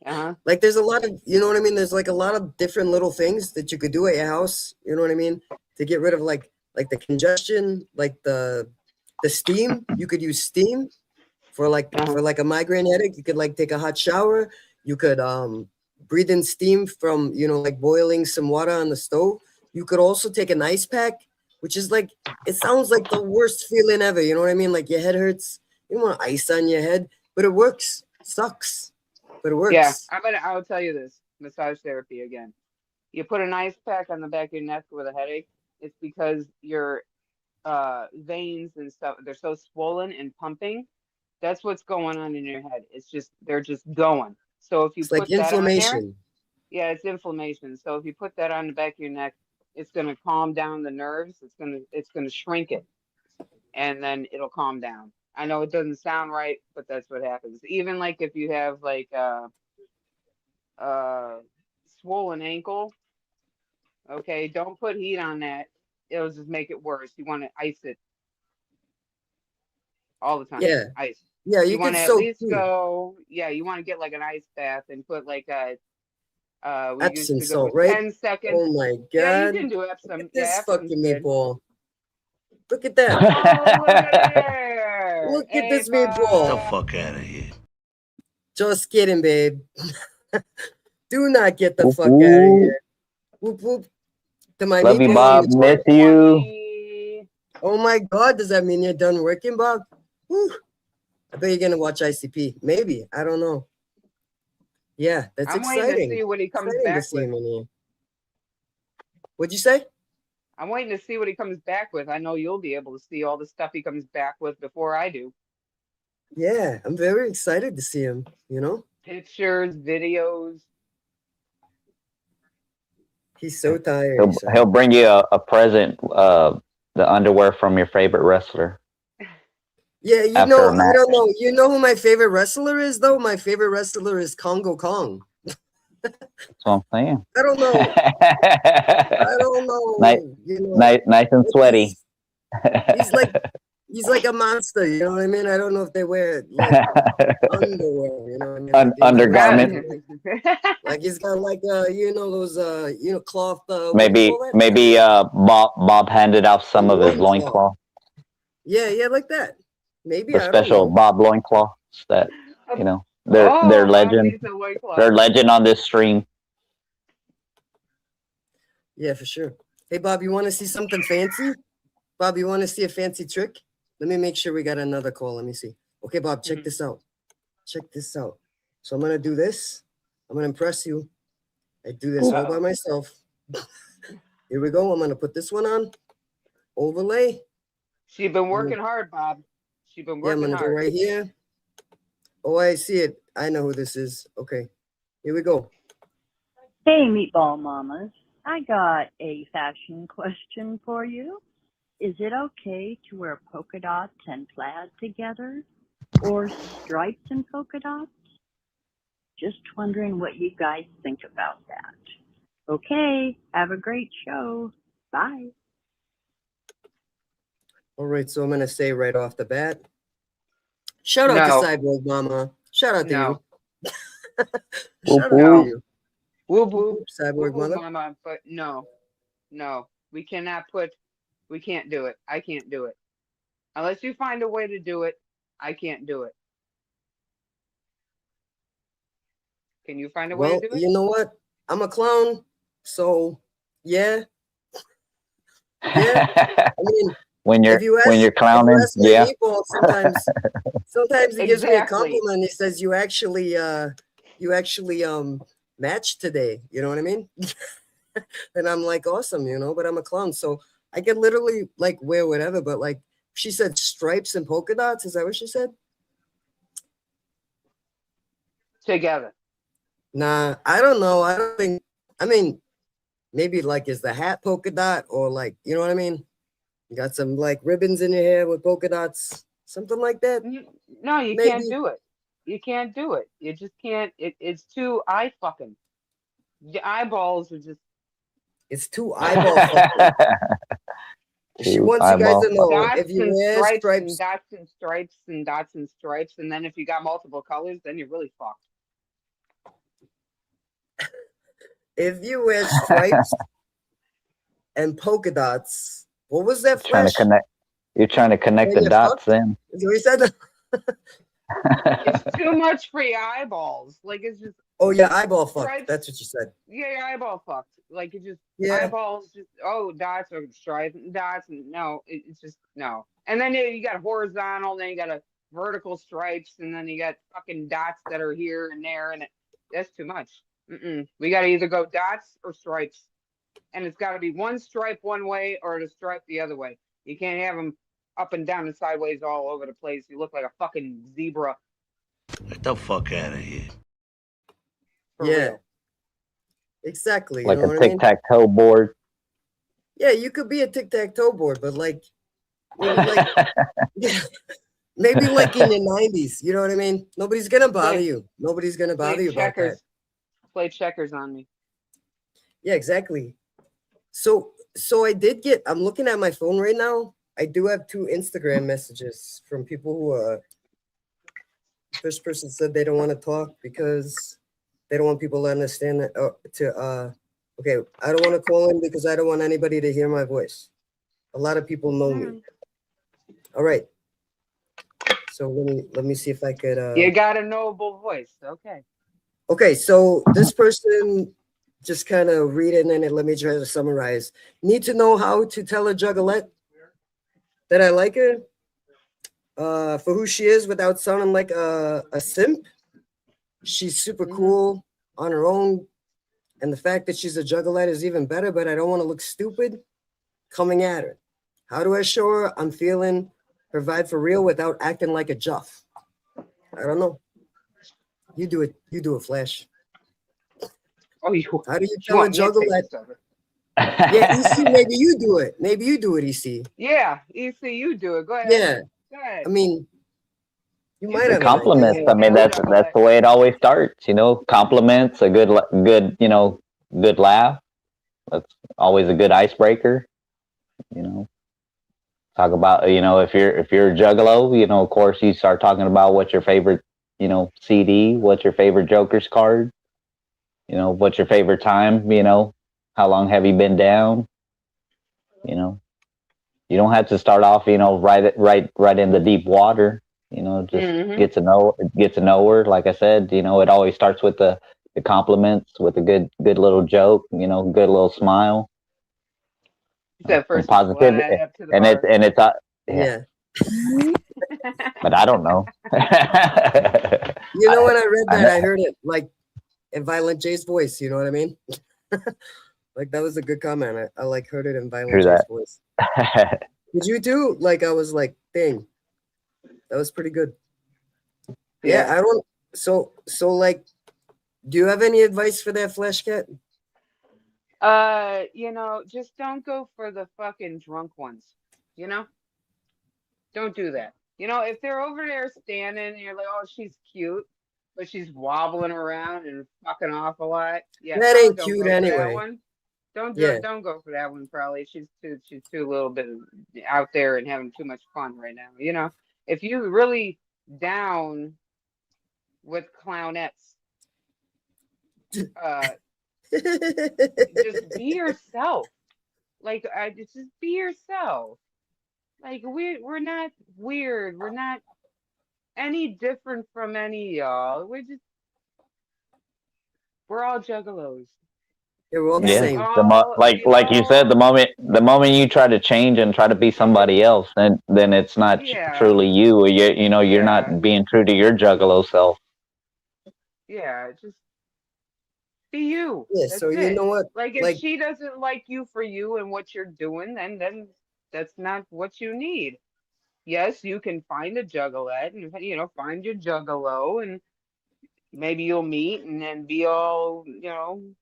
Uh-huh. Like there's a lot of, you know what I mean? There's like a lot of different little things that you could do at your house, you know what I mean? To get rid of like the congestion, like the steam. You could use steam for like a migraine headache. You could like take a hot shower. You could breathe in steam from, like boiling some water on the stove. You could also take an ice pack, which is like, it sounds like the worst feeling ever, you know what I mean? Like your head hurts, you don't want ice on your head, but it works. Sucks, but it works. Yeah, I'll tell you this, massage therapy again. You put an ice pack on the back of your neck with a headache, it's because your veins and stuff, they're so swollen and pumping. That's what's going on in your head. They're just going. So if you It's put like that on there, inflammation. yeah, it's inflammation. So if you put that on the back of your neck, it's gonna calm down the nerves. It's gonna shrink it, and then it'll calm down. I know it doesn't sound right, but that's what happens. Even like if you have like swollen ankle, okay, don't put heat on that. It'll just make it worse. You want to ice it all the time. Yeah. Ice. Yeah, You you want could to at soak least too. go, yeah, you want to get like an ice bath and put like a, we used Epsom to go salt, right? 10 seconds. Oh my god. Yeah, you can do Epsom. Look at Yeah, this Epsom's fucking good. meatball. Look at that. Oh, look at there. Look at Hey, this meatball. The fuck out of here. Just kidding, babe. Do not get the Whoop, fuck out of whoop. here. Whoop whoop. To my Love you, meatball. Bob. you Miss too. you. Oh my god, does that mean you're done working, Bob? Whew. I bet you're gonna watch ICP. Maybe. I don't know. Yeah, that's I'm waiting exciting. to see what he comes Exciting to back see with. him in here. What'd you say? I'm waiting to see what he comes back with. I know you'll be able to see all the stuff he comes back with before I do. Yeah, I'm very excited to see him, Pictures, videos. He's so tired. He'll bring you a present, the underwear from your favorite wrestler. Yeah, After a I match. don't know. You know who my favorite wrestler is, though? My favorite wrestler is Congo Kong. That's what I'm saying. I don't know. I don't know. Nice and sweaty. He's like a monster. You know what I mean? I don't know if they wear like underwear. You know what I mean? Like, Undergarment. like he's got like those cloth. Maybe Bob handed out some of his loincloth. Yeah, like that. Maybe The special Bob loincloths that they're legend. They're legend on this stream. Yeah, for sure. Hey, Bob, you want to see something fancy? Bob, you want to see a fancy trick? Let me make sure we got another call. Let me see. Okay, Bob, check this out. Check this out. So I'm gonna do this. I'm gonna impress you. I do this all by myself. Here we go. I'm gonna put this one on. Overlay. She's been working hard, Bob. She's been working I'm gonna hard. go right here. Oh, I see it. I know who this is. Okay. Here we go. Hey, Meatball Mamas. I got a fashion question for you. Is it okay to wear polka dots and plaid together? Or stripes and polka dots? Just wondering what you guys think about that. Okay, have a great show. Bye. All right, so I'm gonna say right off the bat. Shout out to Cyborg Mama. Shout out to you. Shout out to you. Whoop whoop. Cyborg Mother. Mama, but no, we can't do it. I can't do it. Unless you find a way to do it, I can't do it. Can you find a way to do it? You know what? I'm a clown, so yeah. I mean, when if you you're ask clowning, my yeah. Meatball, sometimes he gives me a Exactly. compliment. He says you actually matched today. You know what I mean? And I'm like, awesome, but I'm a clown, so I can literally like wear whatever. But like she said, stripes and polka dots. Is that what she said? Together. Nah, I don't know. I don't think. I mean, maybe like is the hat polka dot or like you know what I mean? You got some like ribbons in your hair with polka dots, something like that. No, you Maybe can't do it. You can't do it. You just can't. It's too eye fucking. The eyeballs are just it's too eyeball fucking. She Two wants you guys to eyeball. know dots if you and wear stripes and stripes, dots and stripes and dots and stripes, and then if you got multiple colors, then you're really fucked. if you wear stripes and polka dots, what was that Trying to flash? connect. You're trying to connect Then the you're dots. fucked? Then. Is what he said? It's too much for your eyeballs. Like it's just Oh yeah, eyeball fucked. stripes. That's what you said. Yeah, your eyeball fucked. Like it just Yeah. eyeballs just dots or stripes and dots and no, it's just no. And then you got horizontal, then you got a vertical stripes, and then you got fucking dots that are here and there, and that's too much. We got to either go dots or stripes, and it's got to be one stripe one way or the stripe the other way. You can't have them up and down and sideways all over the place. You look like a fucking zebra. Get the fuck out of here. For Yeah. real. Exactly. You Like know a what I mean? tic-tac-toe board. Yeah, you could be a tic-tac-toe board, but like, like maybe like in your 90s. You know what I mean? Nobody's gonna bother you. Nobody's gonna bother you about that. Play checkers on me. Yeah, exactly. So I did get. I'm looking at my phone right now. I do have 2 Instagram messages from people who first person said they don't want to talk because they don't want people to understand that. Okay, I don't want to call in because I don't want anybody to hear my voice. A lot of people know me. All right. So let me see if I could. You got a noble voice. Okay. Okay, so this person just kind of read it and then let me try to summarize. Need to know how to tell a juggalette that I like her for who she is without sounding like a simp. She's super cool on her own. And the fact that she's a juggalette is even better, but I don't want to look stupid coming at her. How do I show her I'm feeling her vibe for real without acting like a juff? I don't know. You do it. You do it, Flash. Oh, how do you tell a juggalette? Yeah, EC, maybe you do it. Maybe you do it, EC. Yeah, EC, you do it. Go ahead. Yeah. Go ahead. I mean, you might have compliments. I mean, that's the way it always starts. Compliments, a good good laugh. That's always a good icebreaker. Talk about if you're a juggalo, of course you start talking about what's your favorite CD, what's your favorite Joker's card, what's your favorite time, how long have you been down, you don't have to start off right in the deep water. Just get to know her. Like I said, it always starts with the compliments, with a good little joke, good little smile. First positivity, and it's yeah. But I don't know. When I read that, I heard it like in Violent J's voice. You know what I mean? Like that was a good comment. I like heard it in Violent J's voice. Did you too? Like I was like, dang, that was pretty good. Yeah, I don't. So like, do you have any advice for that Flashcat? Just don't go for the fucking drunk ones. Don't do that. If they're over there standing and you're like, oh, she's cute, but she's wobbling around and fucking off a lot. Yeah, that ain't don't cute go anyway. For that one. Don't go for that one. Probably she's too little bit out there and having too much fun right now. If you really down with clownettes, just be yourself. Like just be yourself. Like we're not weird. We're not any different from any of y'all. We're all juggalos. Yeah, we're all the Yeah, same. like you said, the moment you try to change and try to be somebody else, then it's not truly you. Or you're not being true to your Juggalo self. Yeah, just be you. Yeah, That's so you it. know what? Like if Like, she doesn't like you for you and what you're doing, then that's not what you need. Yes, you can find a juggalette and find your juggalo and maybe you'll meet and then be all,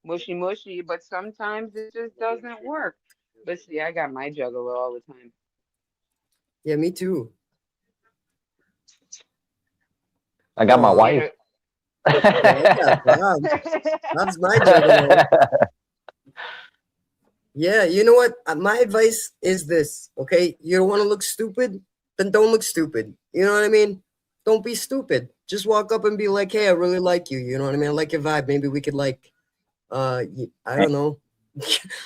mushy mushy, but sometimes it just doesn't work. But see, I got my juggalo all the time. yeah, me too. I got my wife. Yeah, I got Bob. Bob's my juggalo. Yeah, you know what? My advice is this, okay? You don't want to look stupid, then don't look stupid. You know what I mean? Don't be stupid. Just walk up and be like, "Hey, I really like you." You know what I mean? I like your vibe. Maybe we could I don't know.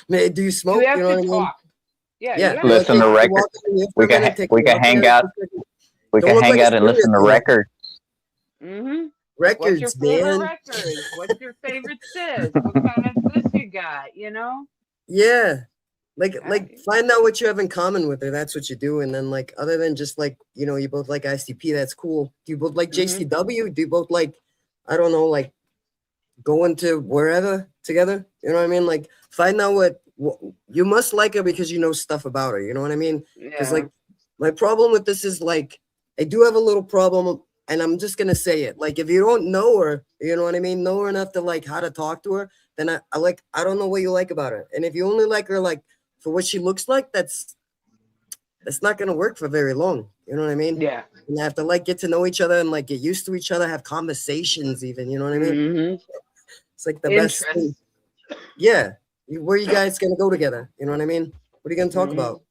Maybe do you smoke? You have know to what I mean? talk. Yeah, you Yeah. have Be like, Listen "Hey, to can you record. walk in here for We a can minute? Take we me can out hang there out. for a second?" We Don't can look hang like a out and listen to serious man. records. Mm-hmm. What's your Records, favorite man. records? What's your favorite this? What kind of this you got? Yeah. Like I- find out what you have in common with her. That's what you do. And then like other than just like, you both like ICP, that's cool. Do you both like Mhm. JCW? Do you both like, I don't know, like going to wherever together? You know what I mean? Like find out what you must like her because you know stuff about her. You know what I mean? Because Yeah. like my problem with this is like I do have a little problem, and I'm just gonna say it. Like if you don't know her, you know what I mean, know her enough to like how to talk to her, then I don't know what you like about her. And if you only like her like for what she looks like, that's not gonna work for very long. You know what I mean? Yeah. And have to like get to know each other and like get used to each other, have conversations even, you know what I mean? Mhm. It's like the best thing. Interest. Yeah. Where you guys gonna go together? You know what I mean? What are you gonna talk Mhm. about?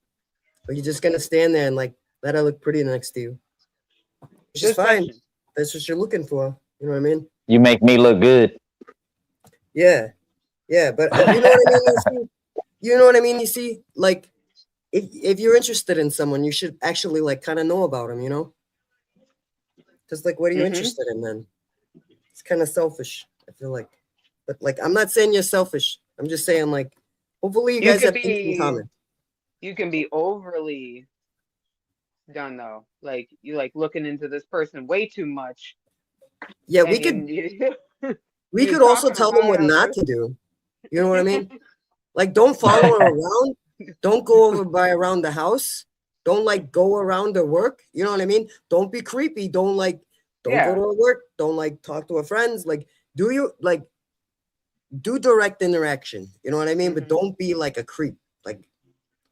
Or you just gonna stand there and like let her look pretty next to you? Which is Good fine. question. That's what you're looking for. You know what I mean? You make me look good. Yeah. Yeah. But you know what I mean? You know what I mean? You see, like if you're interested in someone, you should actually like kind of know about them, you know? Because like what are you Mhm. interested in then? It's kind of selfish, I feel like. But like I'm not saying you're selfish. I'm just saying like hopefully you You guys could have things in be common. you can be overly done though. Like you like looking into this person way too much, Yeah, and you we you're could also talking tell them about what not her. to do. You know what I mean? Like don't follow her around. Don't go over by around the house. Don't like go around her work. You know what I mean? Don't be creepy. Don't go Yeah. to her work. Don't like talk to her friends. Like do direct interaction. You know what I mean? But Mhm. don't be like a creep. Like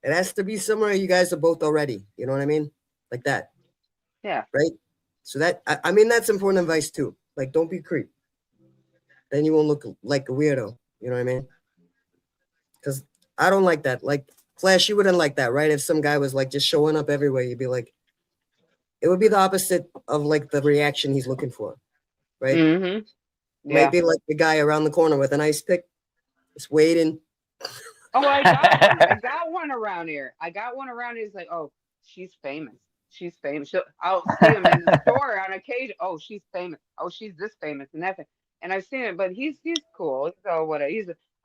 it has to be somewhere you guys are both already. You know what I mean? Like that, Yeah. right? So I mean that's important advice too. Like don't be creep. Then you won't look like a weirdo. You know what I mean? Because I don't like that. Like Flash, you wouldn't like that, right? If some guy was like just showing up everywhere, you'd be like, it would be the opposite of like the reaction he's looking for, right? Mhm. Might Yeah. be like the guy around the corner with an ice pick, just waiting. Oh, I got one. I got one around here. I got one around here. It's like, oh, she's famous. She's famous. I'll see him in the store on occasion. Oh, she's famous. Oh, she's this famous and that. And I've seen it, but he's cool. So what?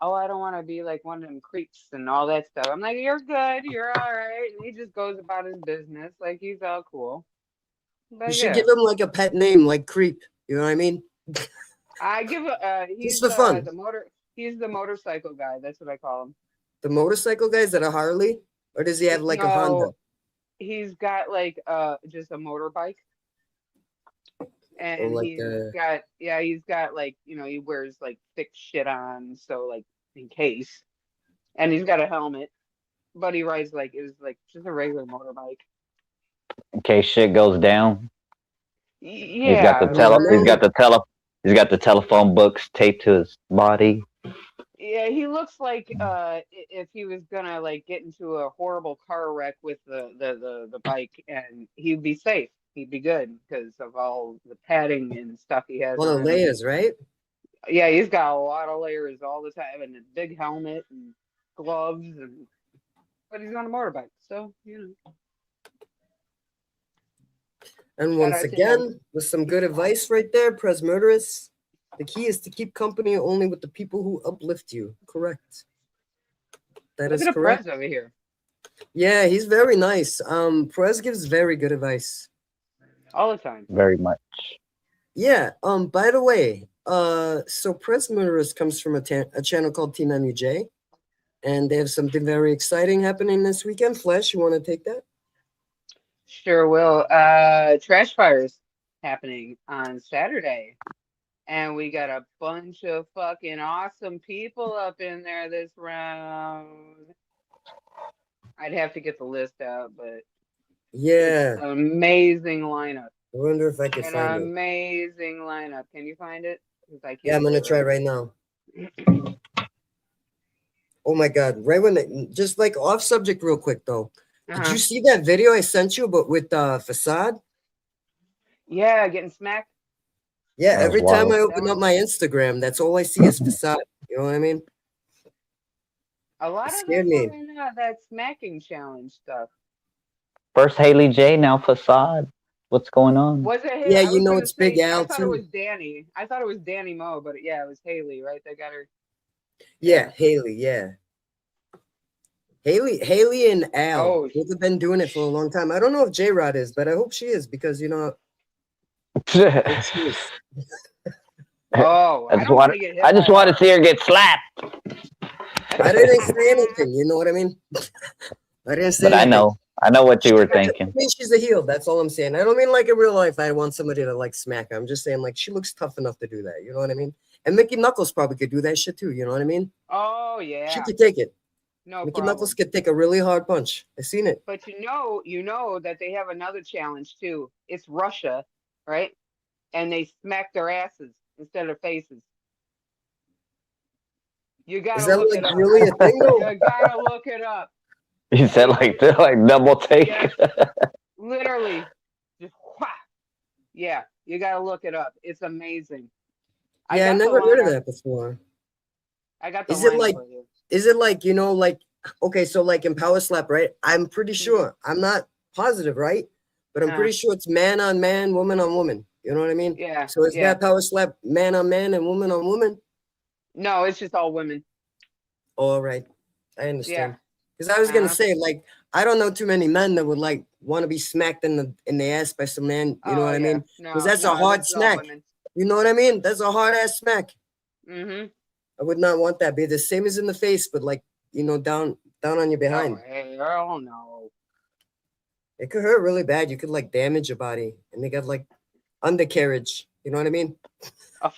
Oh, I don't want to be like one of them creeps and all that stuff. I'm like, you're good. You're all right. And he just goes about his business like he's all cool. You But should yeah, give him like a pet name, like Creep. You know what I mean? I give Just for fun. he's the motorcycle guy. That's what I call him. The motorcycle guys that are Harley, or does he have like a Honda? No, he's got like just a motorbike. Or And like he's got like, he wears like thick shit on, so like in case. And he's got a helmet, but he rides like it was like just a regular motorbike. In case shit goes down, he's got the Yeah, yeah, he's man. got the telephone books taped to his body. yeah, he looks like if he was gonna like get into a horrible car wreck with the bike, and he'd be safe. He'd be good because of all the padding and stuff he has All the on him. layers, right? Yeah, he's got a lot of layers all the time, and a big helmet and gloves, but he's on a motorbike, so And shout once out to him. again, with some good advice right there, Pres Murderous. The key is to keep company only with the people who uplift you. Correct. That Look is at a correct. Prez over here. Yeah, he's very nice. Prez gives very good advice. All the time. Very much. Yeah. By the way, so Prez Murderers comes from a channel called Team MUJ, and they have something very exciting happening this weekend. Flash, you want to take that? Sure will. Trash fires happening on Saturday. And we got a bunch of fucking awesome people up in there this round. I'd have to get the list out, but Yeah. it's an amazing lineup. I wonder if I can An find it. amazing lineup. Can you find it? 'Cause I can't. Yeah, I'm gonna try right now. Oh my God! Right when just like off subject, real quick though. Did you see that video I sent you, but with Facade? Yeah, getting smacked. Yeah, That was every time wild. I open up my Instagram, that's all I see is Facade. You know what I mean? A lot It of scared them me. are in that smacking challenge stuff. First Haley J, now Facade. What's going on? Was it? Yeah, I you was know gonna it's Big say, I Al thought it too. was Danny. I thought it was Danny Moe, but yeah, it was Haley, right? They got her. Yeah, Haley. Yeah, Haley and Al. Oh, Both have been doing it for a long time. I don't know if J Rod is, but I hope she is because you know. I hope she is. Oh, I don't want to get hit. I just by want to her. see her get slapped. I didn't say anything. You know what I mean? I didn't say But I anything. know what you were I thinking. mean, she's a heel. That's all I'm saying. I don't mean like in real life. I want somebody to like smack her. I'm just saying like she looks tough enough to do that. You know what I mean? And Mickey Knuckles probably could do that shit too. You know what I mean? Oh yeah. She could take it. No Mickey problem. Knuckles could take a really hard punch. I seen it. But you know that they have another challenge too. It's Russia, right? And they smack their asses instead of faces. You gotta Is that look like it up. really a thing though? You gotta look it up. You said like double take. Yes. Literally, just whack. Yeah, you gotta look it up. It's amazing. Yeah, I never heard of that before. I got the Is it lineup like? for you. Is it like you know like? Okay, so like in Power Slap, right? I'm pretty Mm-hmm. sure. I'm not positive, right? But I'm pretty sure it's man on man, woman on woman. You know what I mean? Yeah. So is that Power Slap man on man and woman on woman? No, it's just all women. All right, I understand. Yeah. Because I was gonna say like I don't know too many men that would like want to be smacked in the ass by some man. You know what I mean? Because that's a hard smack. You know what I mean? That's a hard ass smack. Mm-hmm. I would not want that. Be the same as in the face, but like you know down on your behind. Oh no. It could hurt really bad. You could like damage your body, and they got like undercarriage. You know what I mean? Oh.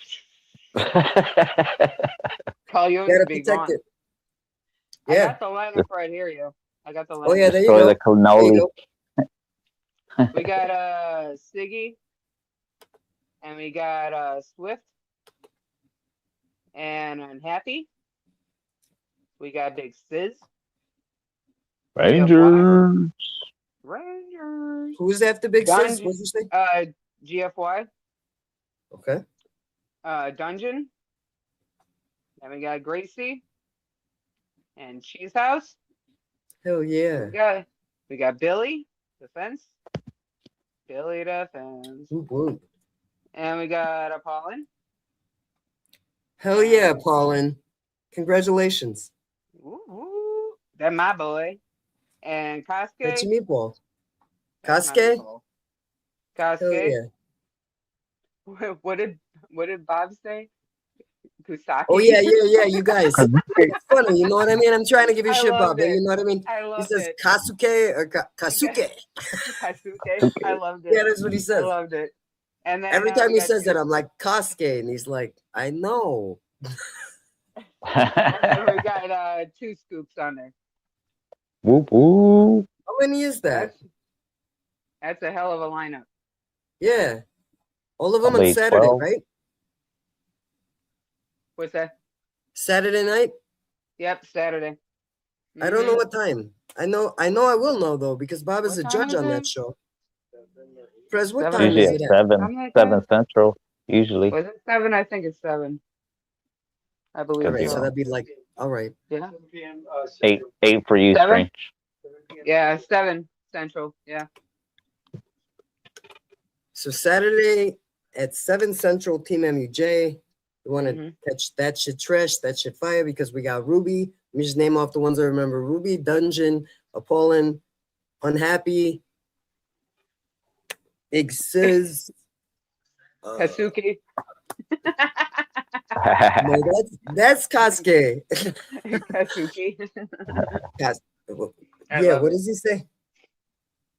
Call you Gotta to be protect gone. it. I Yeah. got the lineup right here, yo. I got the lineup. Oh yeah, there you Destroy go. the cannoli. There you go. We got Siggy, and we got Swift, and Unhappy. We got Big Sizz. Rangers. Rangers. Who's after Big Sis? What'd you say? GFY. Okay. Dungeon. Then we got Gracie and Cheese House. Hell yeah. We got Billy Defense. Billy Defense. Whoop, whoop. And we got Apollon. Hell yeah, Paulin. Congratulations. Woo. That's my boy. And Kosuke. That's your meatball. That's my Kosuke? meatball. Hell Kosuke. yeah. What did Bob say? Kusaki. Oh yeah, you guys. It's funny, you know what I mean? I'm trying to give you I shit, Bob, loved but it. you know what I mean? I He loved says it. Kasuke or Kasuke. Kasuke. I loved it. Yeah, that's what he I says. loved it. And then Every time we he got says that, I'm like, Kosuke, and he's like, I know. and then we got 2 scoops on there. Whoop whoop. How many is that? That's a hell of a lineup. Yeah. All of them on Probably Saturday, 12. right? What's that? Saturday night? Yep, Saturday. I don't know what time. I know I will know though, because Bob is What a time judge is on that it? show. Prez, what 7 time Usually is at it at? 7 Central. Usually. Was it 7? I think it's 7. I believe Could be Alright, so wrong. that'd be like, all right. Yeah. 8 for you, 7? Strange. Yeah, 7 Central. Yeah. So Saturday at 7 Central, Team MUJ. You want to catch that shit trash, that shit fire, because we got Ruby. Let me just name off the ones I remember. Ruby, Dungeon, Appalling, Unhappy, Exis, Kasuke. no, that's Kasuke. Kasuke. Yeah, what does he say?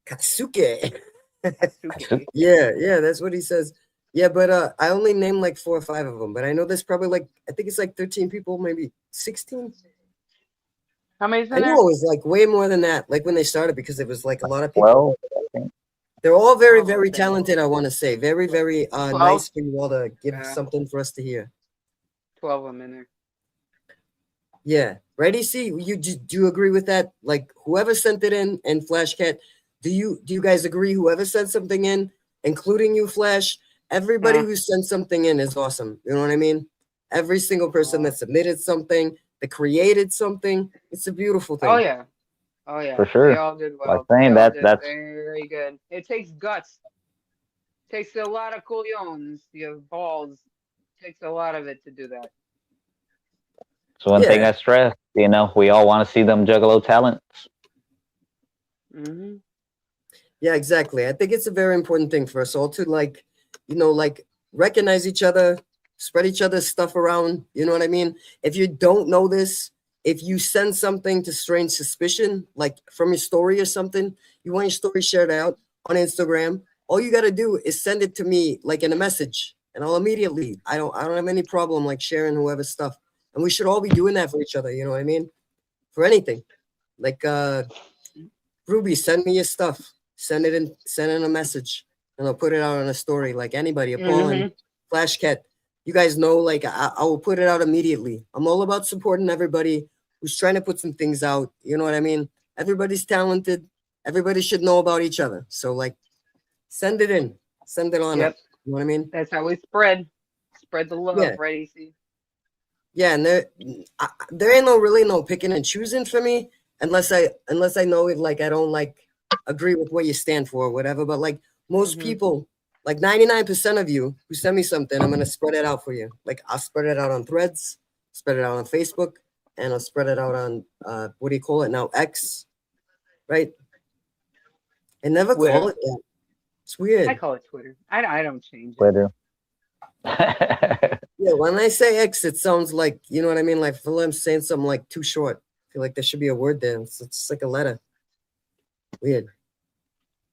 Kasuke. Kasuke. Yeah, that's what he says. Yeah, but I only named like 4 or 5 of them, but I know there's probably like, I think it's like 13 people, maybe 16. How many's in I there? know it was like way more than that, like when they started, because it was like a lot of people. Well, They're all very, very talented, I want to say. Very, very 12? nice for you all to give something for us to hear. 12 of them in there. Yeah. Right, EC? Do you agree with that? Like whoever sent it in and Flashcat, do you guys agree? Whoever sent something in, including you, Flash, everybody who sent something in is awesome. You know what I mean? Every single person that submitted something, that created something, it's a beautiful thing. Oh yeah. Oh yeah. For sure. They all did well. Like saying They all that, did that's very good. It takes guts. Takes a lot of coolions. You have balls. Takes a lot of it to do that. so one thing I stress. You know, we all want to see them Juggalo talents. Mm-hmm. Yeah, exactly. I think it's a very important thing for us all to like, you know, like recognize each other, spread each other's stuff around. You know what I mean? If you don't know this, if you send something to Strange Suspicion, like from your story or something, you want your story shared out on Instagram, all you got to do is send it to me like in a message, and I'll immediately, I don't have any problem like sharing whoever's stuff. And we should all be doing that for each other, you know what I mean? For anything. Like Ruby, send me your stuff. Send in a message, and I'll put it out on a story. Like anybody, Appalling, Flashcat. You guys know, like I will put it out immediately. I'm all about supporting everybody who's trying to put some things out. You know what I mean? Everybody's talented. Everybody should know about each other. So like, send it in. Send it on up. You know what I mean? That's how we spread the love, Yeah. right, EC? Yeah, and there ain't really no picking and choosing for me unless I know it, like I don't like agree with what you stand for or whatever. But like most people, like 99% of you who send me something, I'm gonna spread it out for you. Like I'll spread it out on Threads, spread it out on Facebook, and I'll spread it out on what do you call it now? X, right? I never call it that. It's weird. I call it Twitter. I don't change it. Twitter. Yeah, when I say X, it sounds like, you know what I mean? Like, feel I'm saying something like too short. I feel like there should be a word there. It's like a letter. Weird.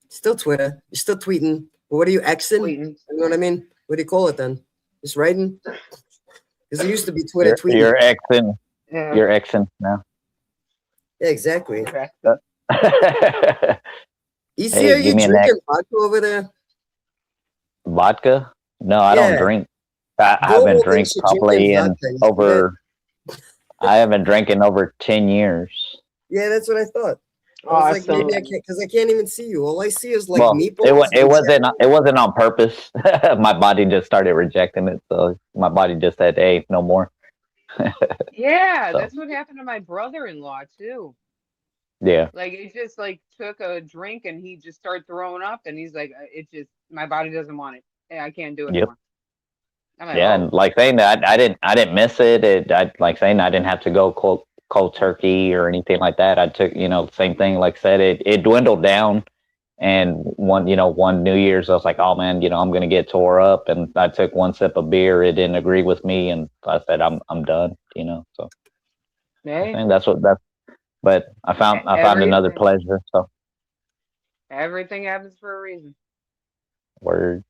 Still Twitter. You're still tweeting. But what are you Xing? You know what I mean? What do you call it then? Just writing? Because it used to be Twitter tweeting. You're Xing. Yeah. You're Xing now. Yeah, exactly. EC, Hey, are you drinking vodka over there? Vodka? No, I don't drink. I haven't drank probably in over. I haven't drank in over 10 years. Yeah, that's what I thought. I was like, maybe I can't, because I can't even see you. All I see is like meatballs. It wasn't on purpose. My body just started rejecting it, so my body just said, "Hey, no more." Yeah, that's what happened to my brother-in-law too. Yeah. Like it just like took a drink and he just started throwing up, and he's like, "It just my body doesn't want it. I can't do it anymore." Like, yeah, and like saying that I didn't miss it. I like saying I didn't have to go cold turkey or anything like that. I took, same thing. Like I said, it dwindled down, and one New Year's I was like, oh man, I'm gonna get tore up, and I took one sip of beer. It didn't agree with me, and I said I'm done. So hey. that's. But I found another pleasure. So everything happens for a reason. Word.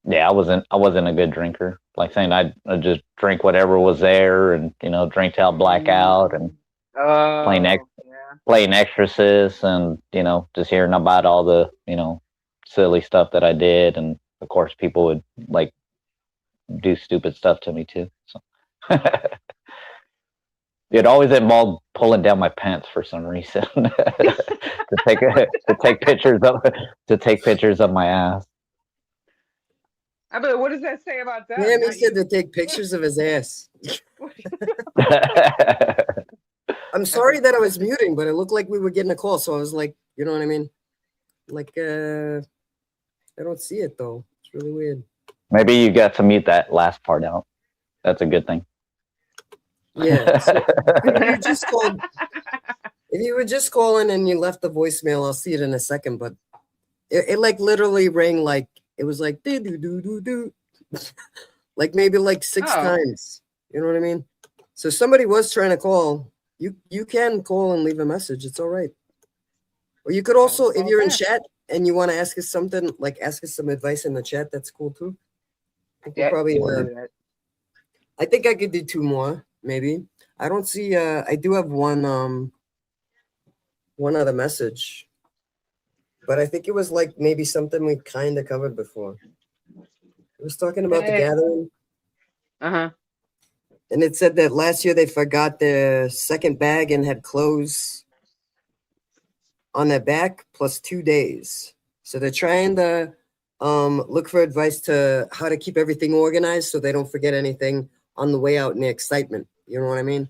Yeah, I wasn't a good drinker. Like saying I just drink whatever was there, and drink till blackout, and playing Exorcist, and just hearing about all the silly stuff that I did, and of course people would like do stupid stuff to me too. So it always involved pulling down my pants for some reason to take pictures of my ass. But what does that say about that? Damn, he said to take pictures of his ass. I'm sorry that I was muting, but it looked like we were getting a call, so I was like, you know what I mean? Like, I don't see it though. It's really weird. Maybe you got to mute that last part out. that's a good thing. Yeah. So if you just called, if you were just calling and you left the voicemail, I'll see it in a second. But it like literally rang like it was like do do do do do, like maybe like 6 Oh. times. You know what I mean? So somebody was trying to call. You can call and leave a message. It's all right. Or you could also, if you're in chat and you want to ask us something, like ask us some advice in the chat, that's cool too. I think we'll Yeah, probably. we'll do that. I think I could do 2 more, maybe. I don't see. I do have one other message, but I think it was like maybe something we kind of covered before. It was talking about the gathering. Uh-huh. And it said that last year they forgot their second bag and had clothes on their back plus 2 days. So they're trying to look for advice to how to keep everything organized so they don't forget anything on the way out in the excitement. You know what I mean?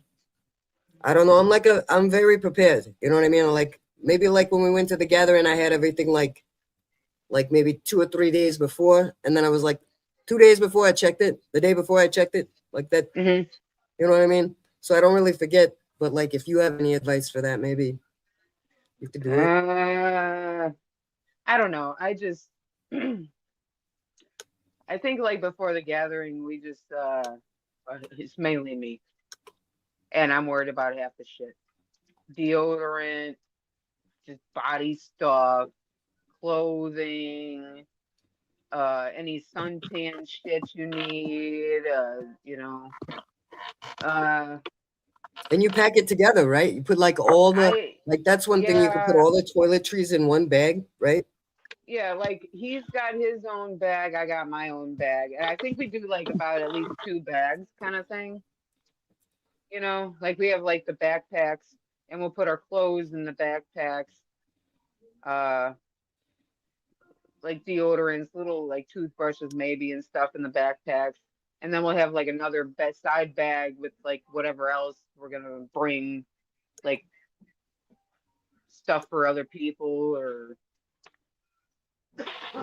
I don't know. I'm very prepared. You know what I mean? Like maybe like when we went to the gathering, I had everything like maybe 2 or 3 days before, and then I was like 2 days before I checked it, the day before I checked it, like that. Mm-hmm. You know what I mean? So I don't really forget. But like, if you have any advice for that, maybe you could do it. I don't know. I just I think like before the gathering, we just it's mainly me, and I'm worried about half the shit. Deodorant, just body stuff, clothing, any suntan shit you need, you know. And you pack it together, right? You put like all the that's one thing, you can put Yeah. all the toiletries in one bag, right? Yeah, like he's got his own bag, I got my own bag. And I think we do like about at least 2 bags kind of thing. You know, like we have like the backpacks and we'll put our clothes in the backpacks. Like deodorants, little like toothbrushes maybe and stuff in the backpacks. And then we'll have like another side bag with like whatever else we're gonna bring, like stuff for other people or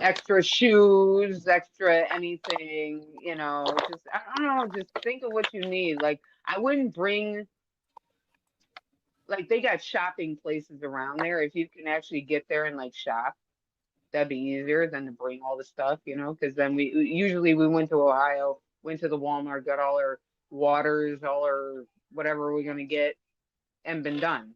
extra shoes, extra anything, you know, just I don't know, just think of what you need. Like I wouldn't bring, like they got shopping places around there. If you can actually get there and like shop, that'd be easier than to bring all the stuff, you know, because then we went to Ohio, went to the Walmart, got all our waters, all our whatever we're gonna get, and been done.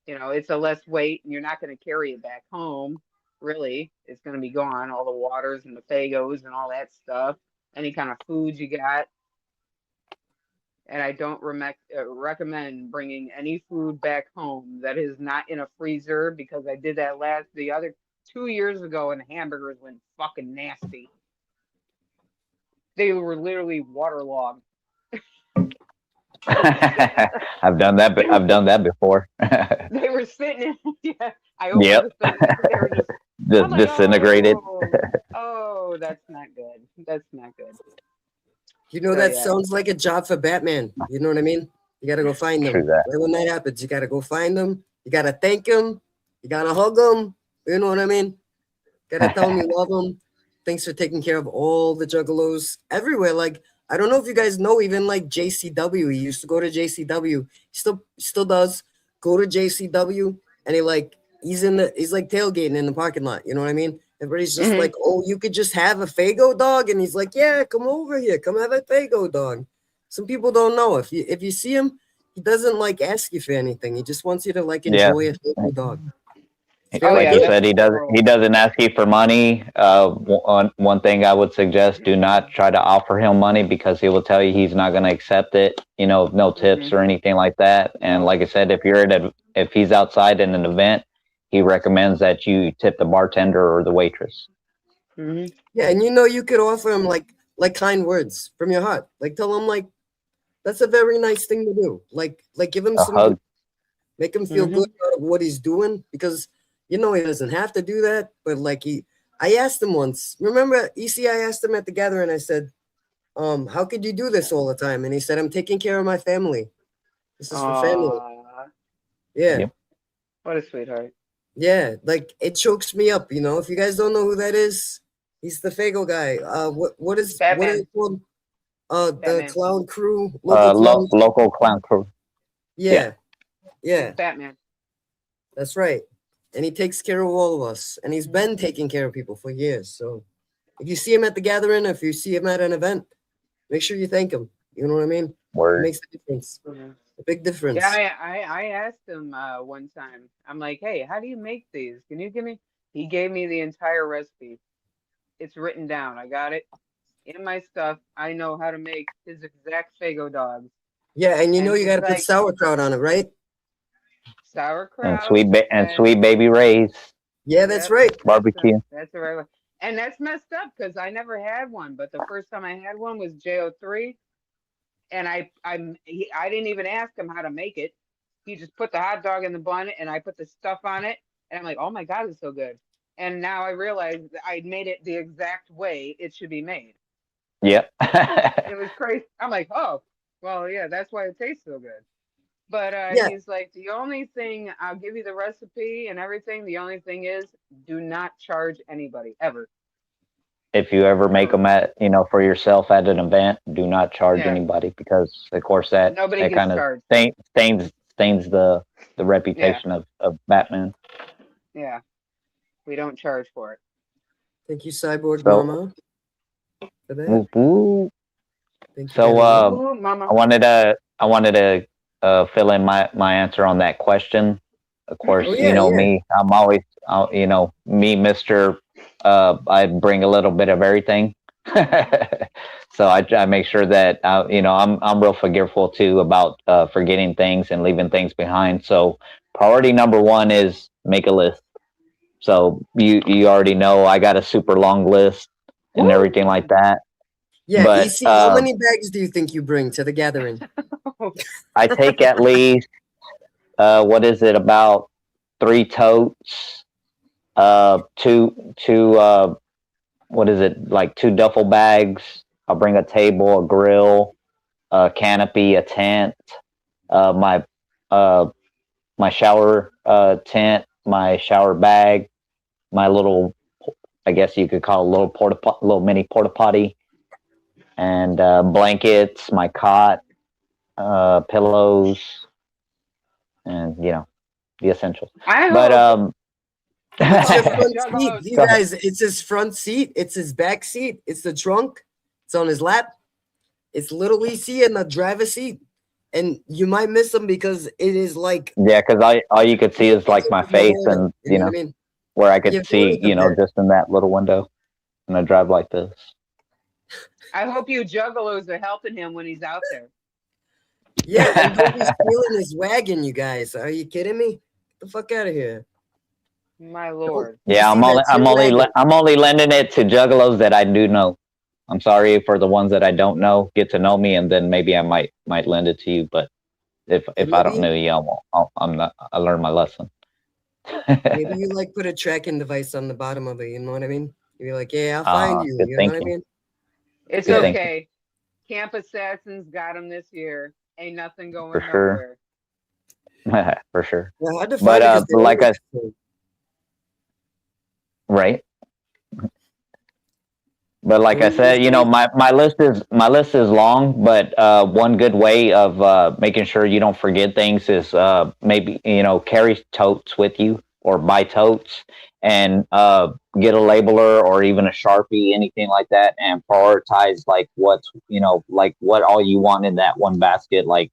You know, it's a less weight, and you're not gonna carry it back home. Really, it's gonna be gone. All the waters and the Fagos and all that stuff. Any kind of food you got. And I don't recommend bringing any food back home that is not in a freezer, because I did that the other 2 years ago, and hamburgers went fucking nasty. They were literally waterlogged. I've done that before. They were sitting in, yeah. I opened the thing, they were just disintegrated. Oh, that's not good. That's not good. You know, that sounds like a job for Batman. You know what I mean? You got to go find them. True that. Right when that happens, you got to go find them. You got to thank them. You got to hug them. You know what I mean? Got to tell them you love them. Thanks for taking care of all the juggalos everywhere. Like, I don't know if you guys know, even like JCW. He used to go to JCW. He still does go to JCW, and he's like tailgating in the parking lot. You know what I mean? Everybody's just like, oh, you could just have a Fago dog, and he's like, yeah, come over here, come have a Fago dog. Some people don't know, if you see him, he doesn't like ask you for anything. He just wants you to like enjoy a Fago dog. Like you said, he doesn't ask you for money. One thing I would suggest: do not try to offer him money, because he will tell you he's not going to accept it. You know, no tips or anything like that. And like I said, if he's outside in an event, he recommends that you tip the bartender or the waitress. Yeah, and you could offer him like kind words from your heart. Like tell him like that's a very nice thing to do. Like give him some hug. Make him feel good about what he's doing, because he doesn't have to do that. But like I asked him once. Remember, EC, I asked him at the gathering, I said, how could you do this all the time? And he said, I'm taking care of my family. This is for family. Yeah. Yep. What a sweetheart. Yeah, like it chokes me up, If you guys don't know who that is, he's the Fago guy. What is it called? The Batman. clown crew, local clown. Local clown crew. Yeah, He's Batman. that's right. And he takes care of all of us. And he's been taking care of people for years. So if you see him at the gathering, if you see him at an event, make sure you thank him. You know what I mean? It Word. makes a difference. A big difference. Yeah, I asked him one time. I'm like, hey, how do you make these? Can you give me? He gave me the entire recipe. It's written down. I got it in my stuff. I know how to make his exact Fago dogs. Yeah, and you know you he's got to put like, sauerkraut on it, right? sauerkraut And sweet baby Ray's Yeah, that's right. barbecue. That's the right one. And that's messed up because I never had one. But the first time I had one was JO3, and I didn't even ask him how to make it. He just put the hot dog in the bun, and I put the stuff on it, and I'm like, oh my god, it's so good. And now I realize I made it the exact way it should be made. Yep. It was crazy. I'm like, oh, well, yeah, that's why it tastes so good. But he's like, the only thing, I'll give you the recipe and everything. The only thing is, do not charge anybody ever. If you ever make them for yourself at an event, do not charge anybody, because of course that Nobody kind of charged. stains the reputation of Batman. Yeah, we don't charge for it. Thank you, Cyborg So- Mama. For that. Woo, woo. Thank you So very much. Ooh, mama. I wanted to fill in my answer on that question. Of course, Oh, yeah, me. I'm always, me, Mr. I bring a little bit of everything. So I make sure that I'm real forgetful too about forgetting things and leaving things behind. So priority number one is make a list. So you already know I got a super long list and everything like that. Yeah, but, EC, how many bags do you think you bring to the gathering? I take at least about 3 totes, two 2 duffel bags. I'll bring a table, a grill, a canopy, a tent, my shower tent, my shower bag, my little, I guess you could call it a little mini porta potty, and blankets, my cot, pillows, and the essentials. It's your front Juggalo. seat. You guys, it's his front seat. It's his back seat. It's the trunk. It's on his lap. It's little EC in the driver's seat. And you might miss him because it is like... Yeah, because all you could see is like my face and, you know what I mean? where I could You see, have to just in that little window. And I drive like this. I hope you juggalos are helping him when he's out there. Yeah, and don't be stealing his wagon, you guys. Are you kidding me? Get the fuck out of here. My lord. Yeah, I'm only lending it to juggalos that I do know. I'm sorry for the ones that I don't know. Get to know me, and then maybe I might lend it to you. But if I don't know you, I learned my lesson. Maybe you put a tracking device on the bottom of it. You know what I mean? You're like, yeah, I'll find you. Good You know what I thinking. mean? It's Good okay. Camp Assassins got him this year. Ain't nothing going For sure. nowhere. For sure. Yeah, hard to find it 'cause they're like always- right. But like I said, my list is long, but one good way of making sure you don't forget things is maybe carry totes with you or buy totes and get a labeler or even a Sharpie, anything like that, and prioritize what all you want in that one basket. Like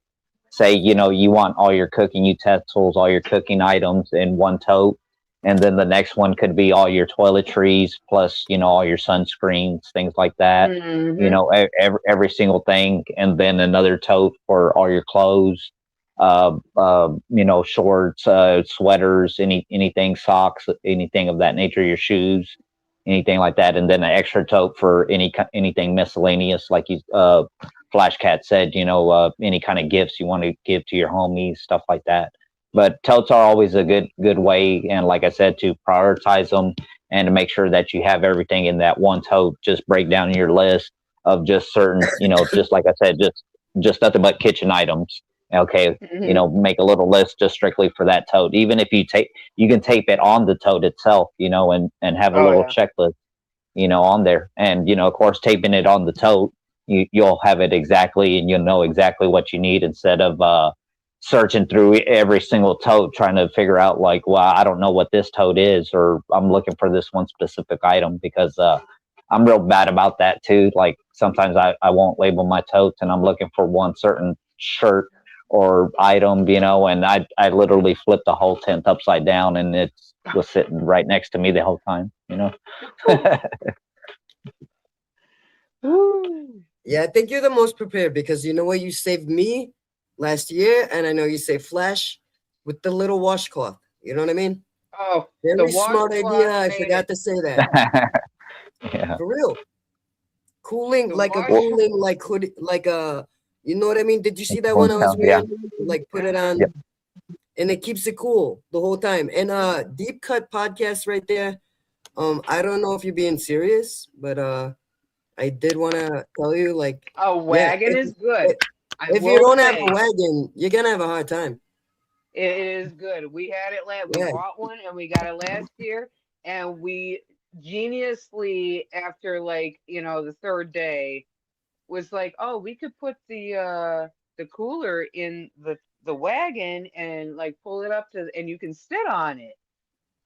say you want all your cooking utensils, all your cooking items in one tote. And then the next one could be all your toiletries plus, all your sunscreens, things like that. Mhm. Every single thing. And then another tote for all your clothes, shorts, sweaters, anything, socks, anything of that nature, your shoes, anything like that. And then an extra tote for anything miscellaneous, like Flashcat said, any kind of gifts you want to give to your homies, stuff like that. But totes are always a good way, and like I said, to prioritize them and to make sure that you have everything in that one tote. Just break down your list of just certain, just like I said, just nothing but kitchen items. Okay, make a little list just strictly for that tote. Even if you can tape it on the tote itself, and have a little checklist, on there. And of course, taping it on the tote you'll have it exactly, and you'll know exactly what you need instead of searching through every single tote trying to figure out like, well, I don't know what this tote is, or I'm looking for this one specific item, because I'm real bad about that too. Like sometimes I won't label my totes and I'm looking for one certain shirt or item, and I literally flipped the whole tent upside down, and it was sitting right next to me the whole time. Yeah, I think you're the most prepared, because you know what? You saved me last year, and I know you saved Flash with the little washcloth. You know what I mean? Oh, Very smart idea. I forgot to say that. Yeah. For real. Cooling, The like a wash- cooling, like hoodie, like a, you know what I mean? Did you see that one I was Yeah. wearing? Like put it on, Yep. and it keeps it cool the whole time. And Deep Cut podcast right there. I don't know if you're being serious, but I did want to tell you, like, A wagon is good. If you don't have a wagon, you're gonna have a hard time. It is good. We had it last. We bought one and we got it last year, and we geniusly, after like the third day, was like, oh, we could put the cooler in the wagon and like pull it up and you can sit on it.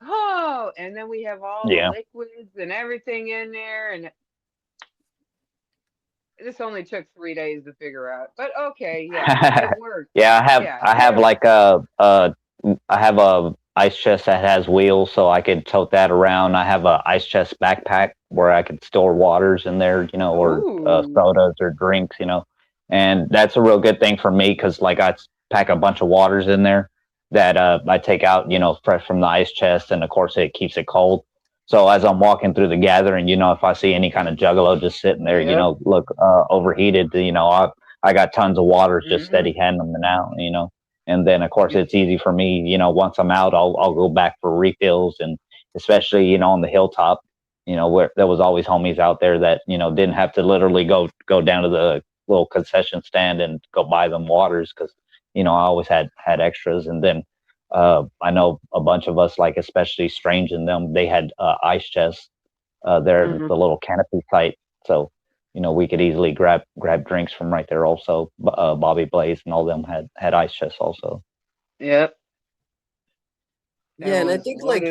Oh, and then we have all the liquids and everything in there, and this only took 3 days to figure out. But okay, yeah, it worked. Yeah, I have like I have a ice chest that has wheels, so I could tote that around. I have a ice chest backpack where I could store waters in there, or sodas or drinks, and that's a real good thing for me, because like I pack a bunch of waters in there that I take out, fresh from the ice chest, and of course it keeps it cold. So as I'm walking through the gathering, if I see any kind of juggalo just sitting there, look overheated, I got tons of waters just steady handing them out, and then of course it's easy for me, once I'm out, I'll go back for refills, and especially, on the hilltop, where there was always homies out there that, didn't have to literally go down to the little concession stand and go buy them waters, because, I always had extras. And then I know a bunch of us, like especially Strange and them, they had ice chests there at the little canopy site, so we could easily grab drinks from right there. Also, Bobby Blaze and all them had ice chests also. Yep. Yeah, and I think like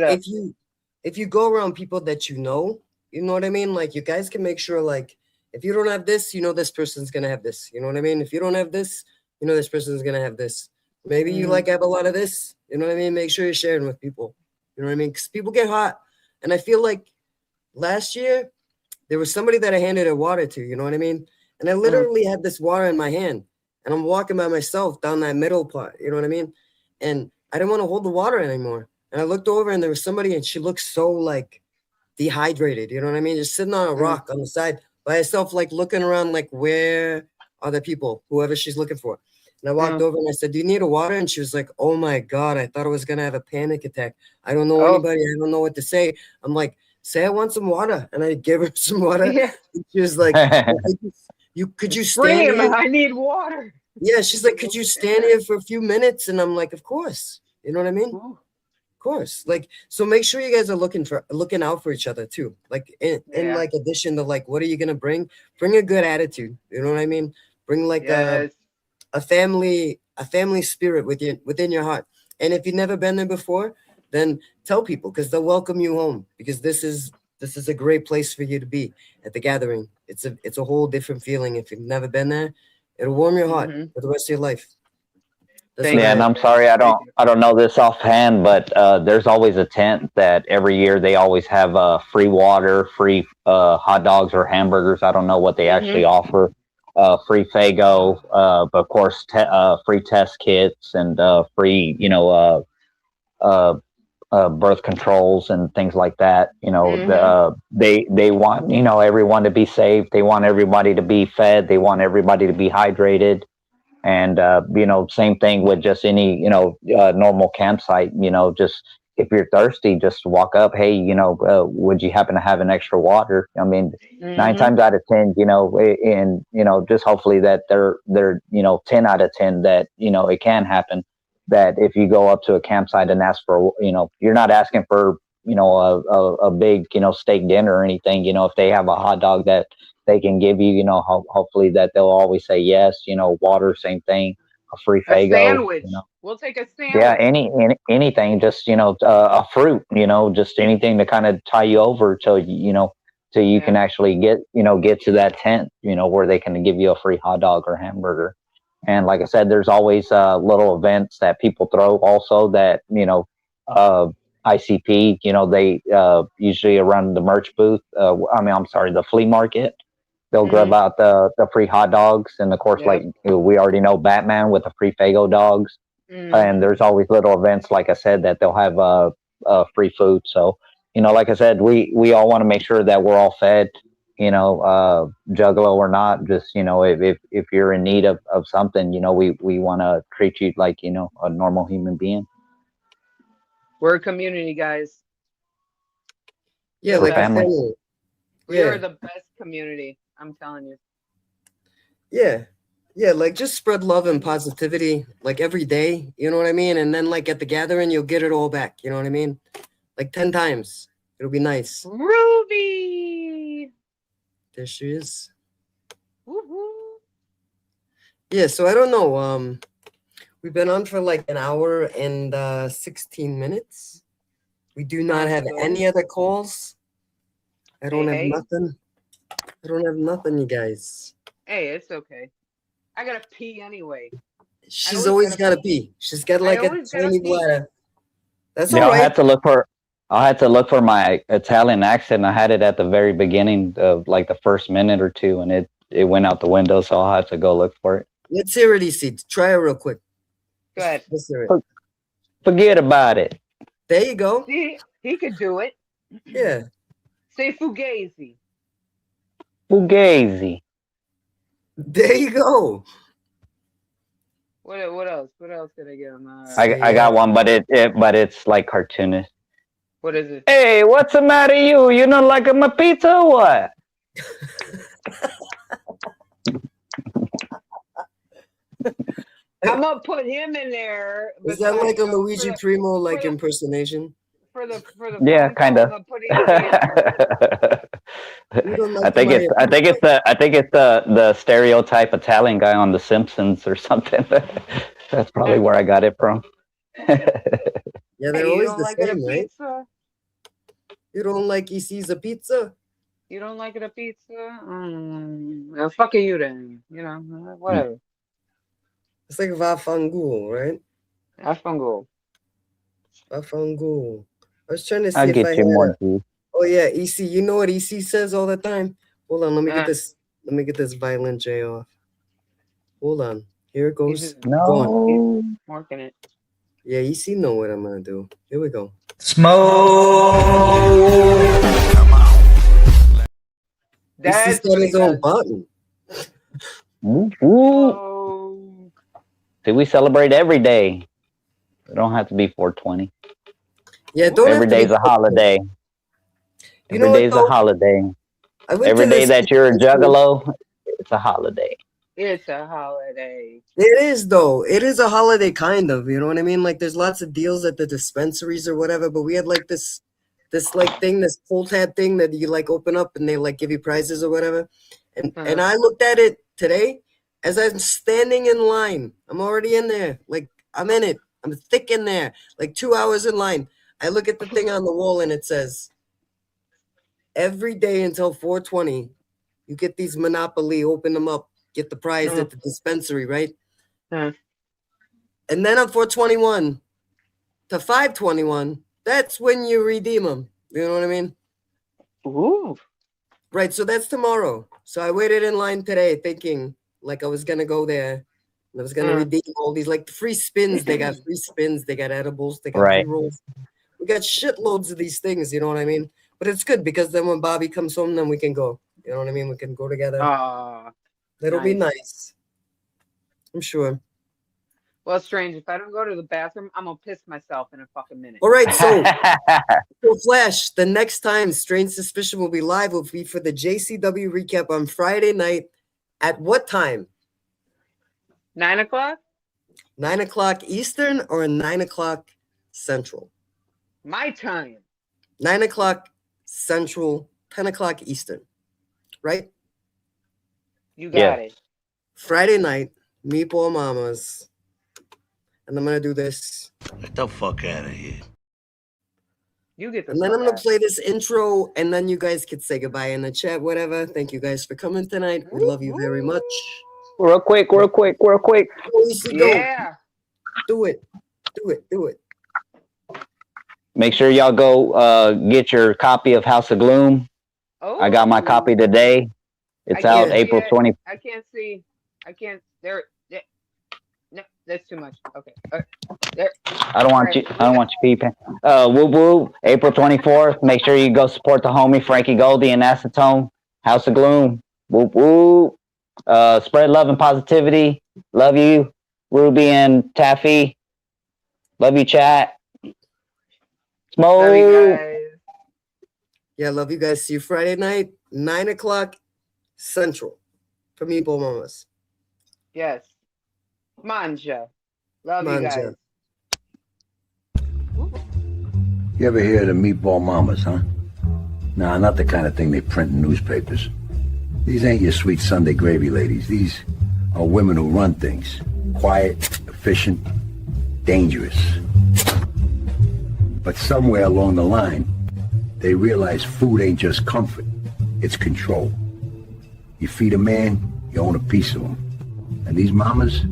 if you go around people that you know what I mean? Like you guys can make sure, like, if you don't have this, this person's gonna have this. You know what I mean? If you don't have this, this person's gonna have this. Maybe you like have a lot of this. You know what I mean? Make sure you're sharing with people. You know what I mean? Because people get hot, and I feel like last year there was somebody that I handed a water to. You know what I mean? And I literally had this water in my hand, and I'm walking by myself down that middle part. You know what I mean? And I didn't want to hold the water anymore. And I looked over, and there was somebody, and she looked so like dehydrated. You know what I mean? Just sitting on a rock on the side by herself, like looking around, like, where are the people, whoever she's looking for. And I walked over and I said, do you need a water? And she was like, oh my God, I thought I was going to have a panic attack. I don't know anybody. I don't know what to say. I'm like, say I want some water. And I gave her some water. Yeah. And she was like, could you stand here? I need water. Yeah, she's like, could you stand here for a few minutes? And I'm like, of course. You know what I mean? Of course. Like, so make sure you guys are looking out for each other too. Like in like addition to like, what are you gonna bring? Bring a good attitude. You know what I mean? Bring like a family spirit within your heart. And if you've never been there before, then tell people, because they'll welcome you home, because this is a great place for you to be at the gathering. It's a whole different feeling. If you've never been there, it'll warm your heart for the rest of your life. And I'm sorry, I don't know this offhand, but there's always a tent that every year they always have free water, free hot dogs or hamburgers. I don't know what they actually offer. Free Fago, but of course, free test kits and free, birth controls and things like that. They want, everyone to be safe. They want everybody to be fed. They want everybody to be hydrated. And, same thing with just any, normal campsite, just if you're thirsty, just walk up. Hey, would you happen to have an extra water? I mean, 9 times out of 10, and, just hopefully that they're 10 out of 10 that, it can happen, that if you go up to a campsite and ask for, you're not asking for, a big, steak dinner or anything, if they have a hot dog that they can give you, hopefully that they'll always say yes, water, same thing, a free A Fago, sandwich. We'll take a sandwich. yeah, anything, just, a fruit, just anything to kind of tie you over till, till you can actually get to that tent, where they can give you a free hot dog or hamburger. And like I said, there's always little events that people throw also that, ICP, they usually around the merch booth. I'm sorry, the flea market. They'll grab out the free hot dogs. And of course, like we already know Batman with the free Fago dogs. And there's always little events, like I said, that they'll have free food. So, like I said, we all want to make sure that we're all fed, Juggalo or not, just, if you're in need of something, we want to treat you like, a normal human being. We're a community, guys. Yeah, We're like family. family. We are the best community. I'm telling you. Yeah. Yeah, like just spread love and positivity like every day, you know what I mean? And then like at the gathering, you'll get it all back, you know what I mean? Like 10 times. It'll be nice. Ruby! There she is. Woo-hoo. Yeah, so I don't know. We've been on for like an hour and 16 minutes. We do not have any other calls. I don't have nothing. I don't have nothing, you guys. Hey, it's okay. I gotta pee anyway. She's always gotta pee. She's got like a tiny bladder. That's all I'll right. have to look for my Italian accent. I had it at the very beginning of like the first minute or two, and it went out the window. So I'll have to go look for it. Let's hear it, EC. Try it real quick. Go ahead. Let's hear it. Forget about it. There you go. See, he could do it. Yeah. Say fugazi. Fugazi. There you go. What else? What else did I get on I got one, but it's like cartoonish. What is it? Hey, what's the matter, you? You don't like my pizza or what? I'm gonna put him in there. Is that like a Luigi Primo like impersonation? For the Yeah, kind of. I think it's the stereotype Italian guy on The Simpsons or something. That's probably where I got it from. Yeah, they're always the like same, right? Pizza? You don't like EC's a pizza? You don't like it a pizza? Well, fuck you then. Whatever. It's like vaffangulo, right? Vaffangulo. Vaffangulo. I was trying to see I'll if get I you had more, dude. Oh yeah, EC. You know what EC says all the time? Hold on, let me get this. Let me get this violent J off. Hold on. Here it goes. No. He's marking it. Yeah, EC know what I'm gonna do. Here we go. Smoke. EC's got his own button. Woo. See, we celebrate every day. It don't have to be 420. Yeah, don't every day's a holiday. Every day's a holiday. Every day that you're a juggalo, it's a holiday. It's a holiday. It is though. It is a holiday kind of. You know what I mean? Like there's lots of deals at the dispensaries or whatever. But we had like this like thing, this cold hat thing that you like open up and they like give you prizes or whatever. And I looked at it today as I'm standing in line. I'm already in there. Like I'm in it. I'm thick in there. Like 2 hours in line. I look at the thing on the wall and it says, every day until 420, you get these Monopoly, open them up, get the prize at the dispensary, right? And then on 421 to 521, that's when you redeem them. You know what I mean? Ooh. Right, so that's tomorrow. So I waited in line today thinking like I was going to go there. And I was going to redeem all these like free spins. They got free spins. They got edibles. They got free rolls. We got shitloads of these things. You know what I mean? But it's good because then when Bobby comes home, then we can go. You know what I mean? We can go together. It'll be nice. I'm sure. Well, Strange, if I don't go to the bathroom, I'm going to piss myself in a fucking minute. All right, so Flash, the next time Strange Suspicion will be live will be for the JCW recap on Friday night. At what time? 9 o'clock? 9 o'clock Eastern or 9 o'clock Central? My time. 9 o'clock Central, 10 o'clock Eastern. Right? You Yeah. got it. Friday night, Meatball Mamas. And I'm gonna do this. Get the fuck out of here. You get the And then fuck I'm gonna out. play this intro, and then you guys could say goodbye in the chat, whatever. Thank you guys for coming tonight. We love you very much. Real quick. Easy go. Yeah. Do it. Do it. Do it. Make sure y'all go get your copy of House of Gloom. Oh. I got my copy today. It's out can't see April it. 20. I can't see. I can't. There. Yeah. No, that's too much. Okay. There. I don't want you peeping. Whoop whoop. April 24th. Make sure you go support the homie Frankie Goldie and Acetone. House of Gloom. Whoop whoop. Spread love and positivity. Love you, Ruby and Taffy. Love you, chat. Smoke. Love you guys. Yeah, love you guys. See you Friday night, 9 o'clock Central for Meatball Mamas. Yes. Manja. Love you Manja. guys. You ever hear of the Meatball Mamas, huh? Nah, not the kind of thing they print in newspapers. These ain't your sweet Sunday gravy ladies. These are women who run things. Quiet, efficient, dangerous. But somewhere along the line, they realize food ain't just comfort, it's control. You feed a man, you own a piece of him. And these mamas,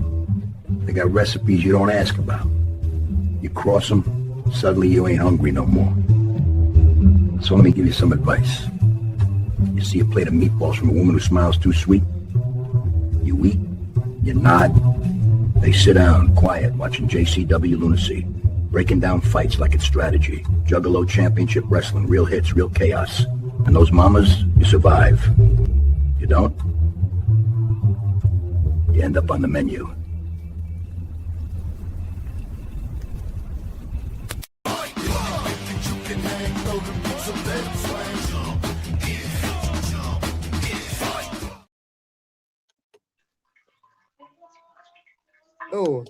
they got recipes you don't ask about. You cross them, suddenly you ain't hungry no more. So let me give you some advice. You see a plate of meatballs from a woman who smiles too sweet? You eat, you nod. They sit down, quiet, watching JCW lunacy, breaking down fights like it's strategy. Juggalo championship wrestling, real hits, real chaos. And those mamas, you survive. You don't? You end up on the menu. Oh.